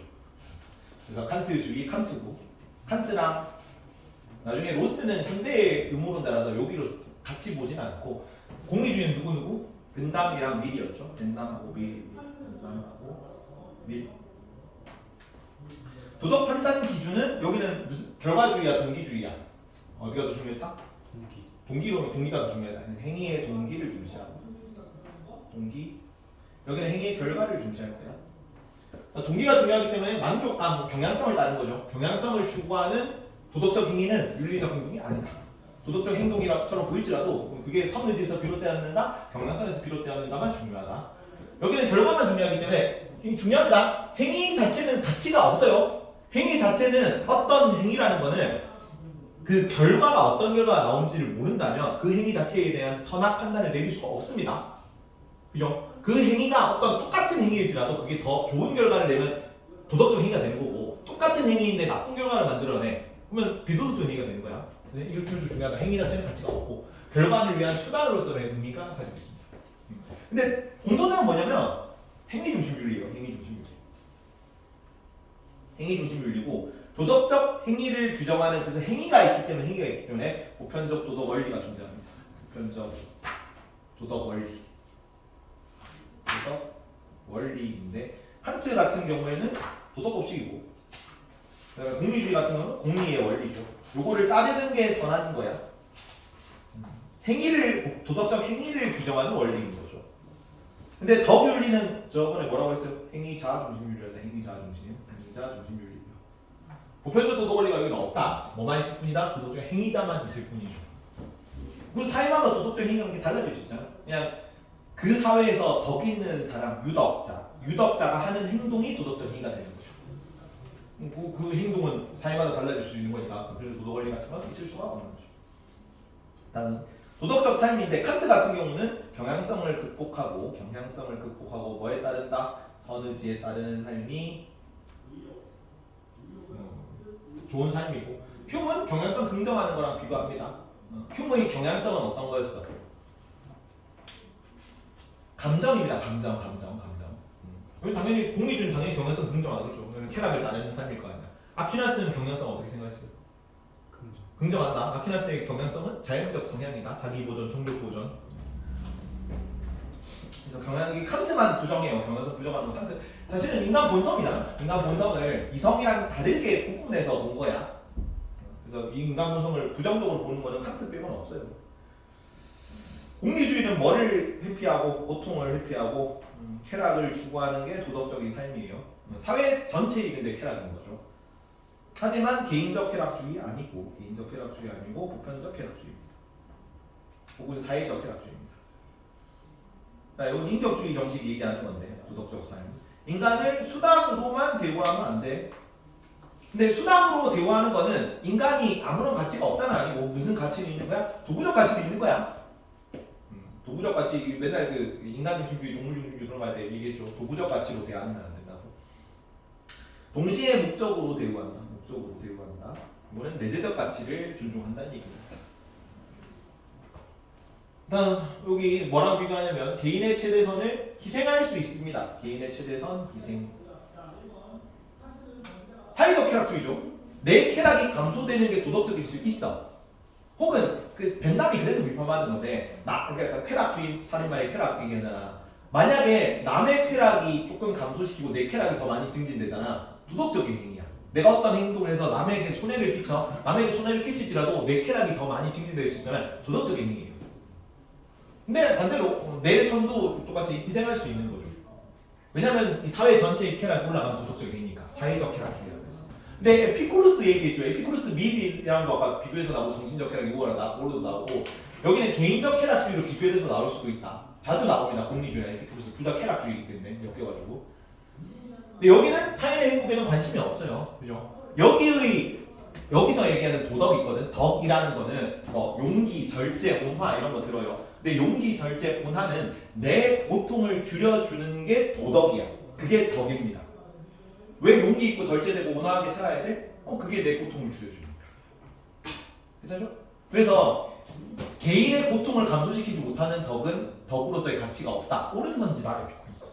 그래서 칸트주의, 칸트고 칸트랑 나중에 로스는 현대의 음모론자라서 여기로 같이 보진 않고 공리주의는 누구? 벤담이랑 밀이었죠. 벤담하고 밀. 도덕 판단 기준은 여기는 무슨 결과주의야, 동기주의야? 어디가 더 중요했다? 동기가 더 중요하다. 행위의 동기를 중시하고 동기. 여기는 행위의 결과를 중시할 거야. 동기가 중요하기 때문에 만족감, 경향성을 따는 거죠. 경향성을 추구하는 도덕적 행위는 윤리적 행동이 아니다. 도덕적 행동이처럼 보일지라도 그게 선의지에서 비롯되었는가, 경향성에서 비롯되었는가만 중요하다. 여기는 결과만 중요하기 때문에 중요합니다. 행위 자체는 가치가 없어요. 행위 자체는 어떤 행위라는 거는 그 결과가 어떤 결과가 나온지를 모른다면 그 행위 자체에 대한 선악 판단을 내릴 수가 없습니다. 그죠? 그 행위가 어떤 똑같은 행위일지라도 그게 더 좋은 결과를 내면 도덕적 행위가 되는 거고 똑같은 행위인데 나쁜 결과를 만들어내 그러면 비도덕적 행위가 되는 거야. 이렇게 좀 중요하다. 행위 자체는 가치가 없고 결과를 위한 수단으로서의 의미가 가지고 있습니다. 근데 공통점은 뭐냐면 행위 중심윤리예요. 행위 중심윤리고 도덕적 행위를 규정하는 그래서 행위가 있기 때문에 보편적 도덕 원리가 존재합니다. 보편적 도덕 원리인데 칸트 같은 경우에는 도덕 법칙이고 공리주의 같은 경우는 공리의 원리죠. 요거를 따르는 게 선한 거야. 도덕적 행위를 규정하는 원리인 거죠. 근데 덕윤리는 저번에 뭐라고 했어요? 행위자 중심윤리였다. 행위자 중심윤리. 보편적 도덕 원리가 여기는 없다. 뭐만 있을 뿐이다. 도덕적 행위자만 있을 뿐이죠. 그리고 사회마다 도덕적 행위라는 게 달라질 수 있잖아. 그냥 그 사회에서 덕 있는 사람, 유덕자가 하는 행동이 도덕적 행위가 되는 거죠. 그 행동은 사회마다 달라질 수 있는 거니까 그래서 도덕 원리 같은 건 있을 수가 없는 거죠. 일단 도덕적 삶인데 칸트 같은 경우는 경향성을 극복하고 뭐에 따른다? 선의지에 따르는 삶이 좋은 삶이고 휴무는 경향성 긍정하는 거랑 비교합니다. 휴무의 경향성은 어떤 거였어? 감정입니다. 감정. 당연히 공리주의는 당연히 경향성 긍정하겠죠. 쾌락을 따르는 삶일 거 아니야. 아퀴나스는 경향성 어떻게 생각했어요? 긍정한다. 아퀴나스의 경향성은 자연적 성향이다. 자기 보존, 종족 보존. 그래서 경향이 칸트만 부정해요. 경향성 부정하는 건 칸트. 사실은 인간 본성이잖아. 인간 본성을 이성이랑 다르게 구분해서 본 거야. 그래서 이 인간 본성을 부정적으로 보는 거는 칸트 빼고는 없어요. 공리주의는 뭐를 회피하고 고통을 회피하고 쾌락을 추구하는 게 도덕적인 삶이에요. 사회 전체의 근데 쾌락인 거죠. 하지만 개인적 쾌락주의 아니고 보편적 쾌락주의입니다. 혹은 사회적 쾌락주의입니다. 자, 이건 인격주의 정식이 얘기하는 건데 도덕적 삶. 인간을 수단으로만 대우하면 안 돼. 근데 수단으로 대우하는 거는 인간이 아무런 가치가 없다는 아니고 무슨 가치는 있는 거야? 도구적 가치도 있는 거야. 도구적 가치 맨날 그 인간 중심주의, 동물 중심주의 그런 거 할 때 얘기했죠. 도구적 가치로 대하면 안 된다고. 동시에 목적으로 대우한다. 이거는 내재적 가치를 존중한다는 얘기입니다. 다음 여기 뭐랑 비교하냐면 개인의 최대선을 희생할 수 있습니다. 개인의 최대선 희생. 사회적 쾌락주의죠. 내 쾌락이 감소되는 게 도덕적일 수 있어. 혹은 그 벤담이 그래서 비판받은 건데 그러니까 쾌락주의 살인마의 쾌락 얘기하잖아. 만약에 남의 쾌락이 조금 감소시키고 내 쾌락이 더 많이 증진되잖아. 도덕적인 행위야. 내가 어떤 행동을 해서 남에게 손해를 끼칠지라도 내 쾌락이 더 많이 증진될 수 있으면 도덕적인 행위예요. 근데 반대로 내 선도 똑같이 희생할 수 있는 거죠. 왜냐면 이 사회 전체의 쾌락이 올라가면 도덕적인 행위니까. 사회적 쾌락주의라고 해서. 근데 에피쿠루스 얘기했죠. 에피쿠루스 밀이랑 아까 비교해서 나오고 정신적 쾌락 이거로도 나오고 여기는 개인적 쾌락주의로 비교해서 나올 수도 있다. 자주 나옵니다. 공리주의나 에피쿠루스 둘 다 쾌락주의이기 때문에 엮여가지고. 근데 여기는 타인의 행복에는 관심이 없어요. 그죠? 여기서 얘기하는 도덕이 있거든. 덕이라는 거는 용기, 절제, 온화 이런 거 들어요. 근데 용기, 절제, 온화는 내 고통을 줄여주는 게 도덕이야. 그게 덕입니다. 왜 용기 있고 절제되고 온화하게 살아야 돼? 그게 내 고통을 줄여주니까. 괜찮죠? 그래서 개인의 고통을 감소시키지 못하는 덕은 덕으로서의 가치가 없다. 옳은 선지다. 에피쿠루스.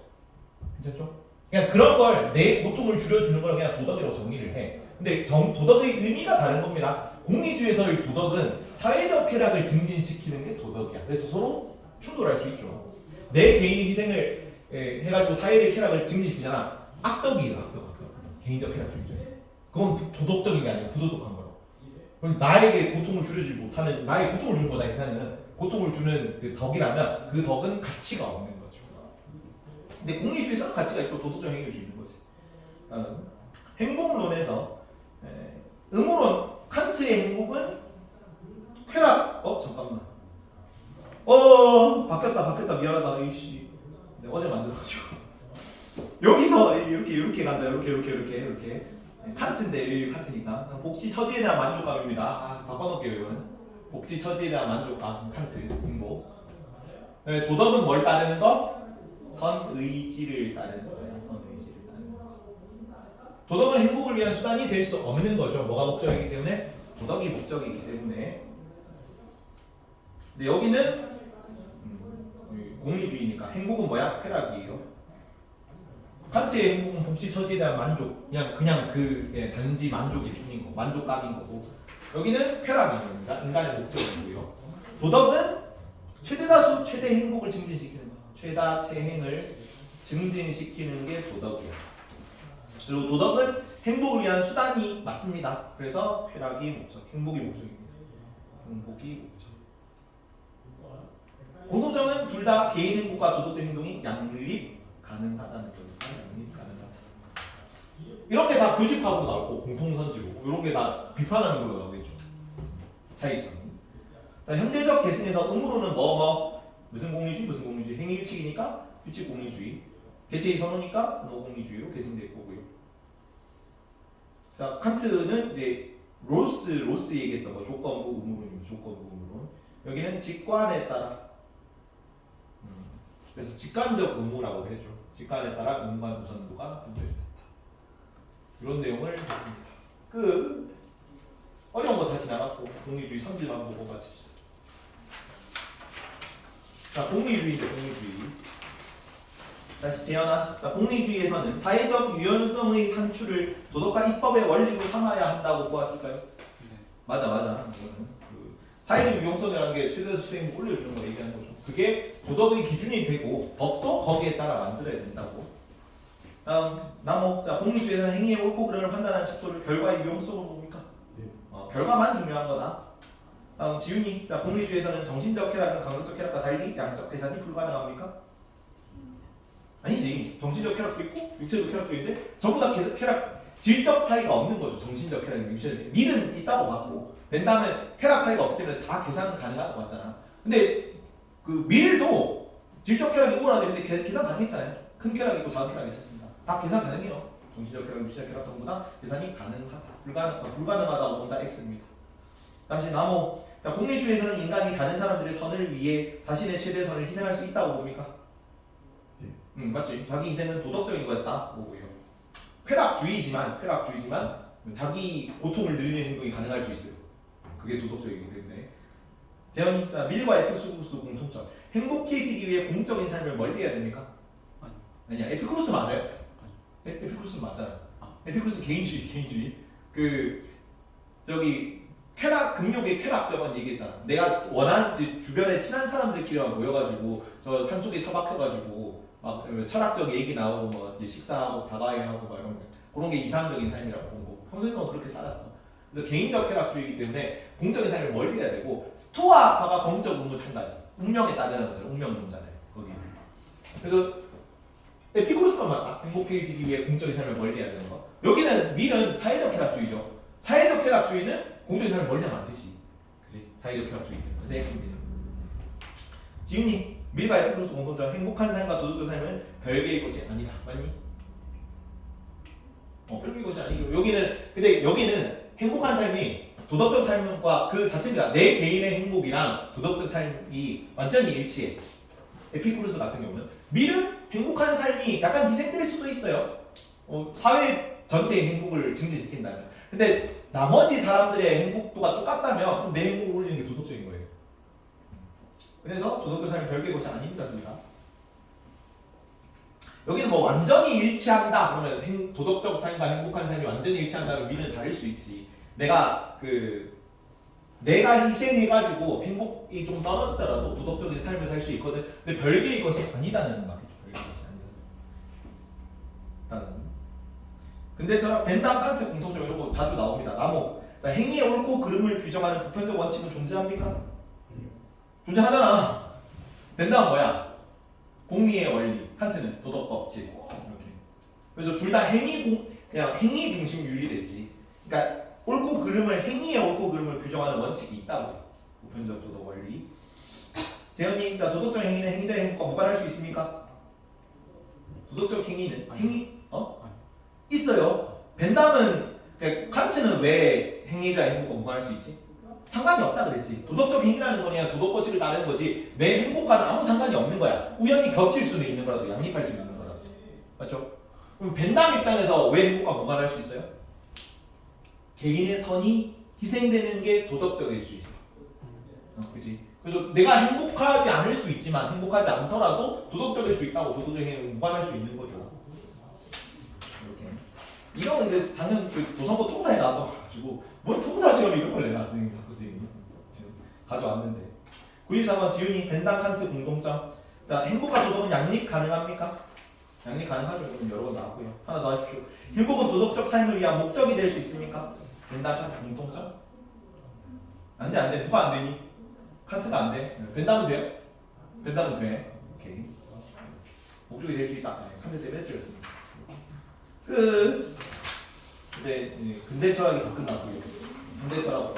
괜찮죠? 그냥 그런 걸 내 고통을 줄여주는 걸 그냥 도덕이라고 정의를 해. 근데 도덕의 의미가 다른 겁니다. 공리주의에서의 도덕은 사회적 쾌락을 증진시키는 게 도덕이야. 그래서 서로 충돌할 수 있죠. 내 개인이 희생을 해가지고 사회의 쾌락을 증진시키잖아. 악덕이에요. 악덕. 개인적 쾌락주의죠. 그건 도덕적인 게 아니고 부도덕한 거로. 나에게 고통을 줄여주지 못하는, 나에게 고통을 주는 거다. 이사는 고통을 주는 그 덕이라면 그 덕은 가치가 없는 거죠. 근데 공리주의에서는 가치가 있고 도덕적 행위를 줄 수 있는 거지. 행복론에서 음모론 칸트의 행복은 쾌락. 잠깐만. 바뀌었다. 미안하다. 이씨. 내가 어제 만들어가지고. 여기서 이렇게 간다. 이렇게. 칸트인데 칸트니까 복지 처지에 대한 만족감입니다. 바꿔놓을게요. 이거는 복지 처지에 대한 만족감. 칸트 행복. 도덕은 뭘 따르는 거? 선의지를 따르는 거야. 도덕은 행복을 위한 수단이 될 수 없는 거죠. 뭐가 목적이기 때문에? 도덕이 목적이기 때문에. 근데 여기는 공리주의니까 행복은 뭐야? 쾌락이에요. 칸트의 행복은 복지 처지에 대한 만족, 그냥 단지 만족일 뿐인 거, 만족감인 거고. 여기는 쾌락인 겁니다. 인간의 목적이고요. 도덕은 최대다수 최대 행복을 증진시키는 거, 최다 최행을 증진시키는 게 도덕이야. 그리고 도덕은 행복을 위한 수단이 맞습니다. 그래서 쾌락이 목적, 행복이 목적입니다. 행복이 목적. 공통점은 둘 다 개인 행복과 도덕적 행동이 양립 가능하다는 거니까 양립 가능하다. 이런 게 다 교집합으로 나오고 공통선지고 이런 게 다 비판하는 걸로 나오겠죠. 차이점. 자, 현대적 계승에서 음으로는 무슨 공리주의 행위 규칙이니까 규칙 공리주의. 개체의 선호니까 선호 공리주의로 계승될 거고요. 자, 칸트는 이제 로스 얘기했던 거 조건부 의무론입니다. 조건부 의무론. 여기는 직관에 따라. 그래서 직관적 의무라고도 해줘. 직관에 따라 공간 우선도가 분배된다. 이런 내용을 했습니다. 끝. 어려운 거 다 지나갔고 공리주의 선지만 보고 마칩시다. 자, 공리주의죠. 공리주의. 다시 재현아. 자, 공리주의에서는 사회적 유연성의 산출을 도덕과 입법의 원리로 삼아야 한다고 보았을까요? 네. 맞아. 이거는 그 사회적 유용성이라는 게 최대한 수행 올려주는 거 얘기하는 거죠. 그게 도덕의 기준이 되고 법도 거기에 따라 만들어야 된다고. 다음 나모. 자, 공리주의에서는 행위의 옳고 그름을 판단하는 척도를 결과의 유용성으로 봅니까? 네. 결과만 중요한 거다. 다음 지윤이. 자, 공리주의에서는 정신적 쾌락은 감각적 쾌락과 달리 양적 계산이 불가능합니까? 아니지. 정신적 쾌락도 있고 육체적 쾌락도 있는데 전부 다 쾌락 질적 차이가 없는 거죠. 정신적 쾌락이 육체적 밀은 있다고 봤고 벤담은 쾌락 차이가 없기 때문에 다 계산은 가능하다고 봤잖아. 근데 그 밀도 질적 쾌락이 우월하대. 근데 계산 가능했잖아요. 큰 쾌락이 있고 작은 쾌락이 있었습니다. 다 계산 가능해요. 정신적 쾌락, 육체적 쾌락 전부 다 계산이 가능하다. 불가능하다고 본다 X입니다. 다시 나모. 자, 공리주의에서는 인간이 다른 사람들의 선을 위해 자신의 최대선을 희생할 수 있다고 봅니까? 맞지. 자기 희생은 도덕적인 거였다 보고요. 쾌락주의지만 자기 고통을 늘리는 행동이 가능할 수 있어요. 그게 도덕적이기 때문에. 재현이. 자, 밀과 에피쿠로스 공통점. 행복해지기 위해 공적인 삶을 멀리해야 됩니까? 아니야. 에피쿠로스 맞아요? 에피쿠로스 맞잖아. 에피쿠로스 개인주의. 그 저기 쾌락 금욕의 쾌락적인 얘기했잖아. 내가 원하는 주변에 친한 사람들끼리만 모여가지고 저 산속에 처박혀가지고 막 철학적 얘기 나오고 뭐 식사하고 다과회하고 막 이런 거 그런 게 이상적인 삶이라고 본 거고 평소에는 그렇게 살았어. 그래서 개인적 쾌락주의이기 때문에 공적인 삶을 멀리해야 되고 스토아파가 공적 의무 참가지. 운명에 따르는 거잖아. 운명 문자네 거기. 그래서 에피쿠로스만 맞다. 행복해지기 위해 공적인 삶을 멀리해야 되는 거. 여기는 밀은 사회적 쾌락주의죠. 사회적 쾌락주의는 공적인 삶을 멀리하면 안 되지. 그지? 사회적 쾌락주의. 그래서 X입니다. 지훈이. 밀과 에피쿠로스 공통점. 행복한 삶과 도덕적 삶은 별개의 것이 아니다. 맞니? 별개의 것이 아니고 여기는 행복한 삶이 도덕적 삶과 그 자체입니다. 내 개인의 행복이랑 도덕적 삶이 완전히 일치해. 에피쿠로스 같은 경우는 밀은 행복한 삶이 약간 희생될 수도 있어요. 사회 전체의 행복을 증진시킨다면. 근데 나머지 사람들의 행복도가 똑같다면 내 행복을 올리는 게 도덕적인 거예요. 그래서 도덕적 삶이 별개의 것이 아닙니다. 둘 다. 여기는 뭐 완전히 일치한다 그러면 도덕적 삶과 행복한 삶이 완전히 일치한다면 밀은 다를 수 있지. 내가 희생해가지고 행복이 좀 떨어지더라도 도덕적인 삶을 살 수 있거든. 근데 별개의 것이 아니다는 말이죠. 별개의 것이 아니다. 근데 저랑 벤담, 칸트 공통점 이런 거 자주 나옵니다. 나모. 자, 행위의 옳고 그름을 규정하는 보편적 원칙은 존재합니까? 존재하잖아. 벤담은 뭐야? 공리의 원리. 칸트는 도덕 법칙. 이렇게. 그래서 둘 다 그냥 행위 중심 윤리되지. 그러니까 옳고 그름을 행위의 옳고 그름을 규정하는 원칙이 있다고. 보편적 도덕 원리. 재현이. 자, 도덕적 행위는 행위자의 행복과 무관할 수 있습니까? 도덕적 행위는 있어요. 벤담은 칸트는 왜 행위자의 행복과 무관할 수 있지? 상관이 없다 그랬지. 도덕적 행위라는 거냐 도덕 법칙을 따르는 거지 내 행복과는 아무 상관이 없는 거야. 우연히 겹칠 수는 있는 거라도 양립할 수 있는 거라도. 맞죠? 그럼 벤담 입장에서 왜 행복과 무관할 수 있어요? 개인의 선이 희생되는 게 도덕적일 수 있어. 그렇지? 그래서 내가 행복하지 않을 수 있지만 행복하지 않더라도 도덕적일 수 있다고. 도덕적 행위는 무관할 수 있는 거죠. 이런 거 이제 작년 도선거 통사에 나왔던 거 가지고 뭔 통사 시험 이런 걸 내놨으니까 선생님이 지금 가져왔는데 94번 지훈이 벤담 칸트 공통점. 자, 행복과 도덕은 양립 가능합니까? 양립 가능하죠. 이건 여러 번 나왔고요. 하나 더 하십시오. 행복은 도덕적 삶을 위한 목적이 될 수 있습니까? 벤담 칸트 공통점? 안돼. 누가 안 되니? 칸트가 안 돼. 벤담은 돼요? 벤담은 돼. 오케이. 목적이 될 수 있다. 칸트 때문에 틀렸습니다. 끝. 근데 철학이 다 끝났고요. 현대 철학은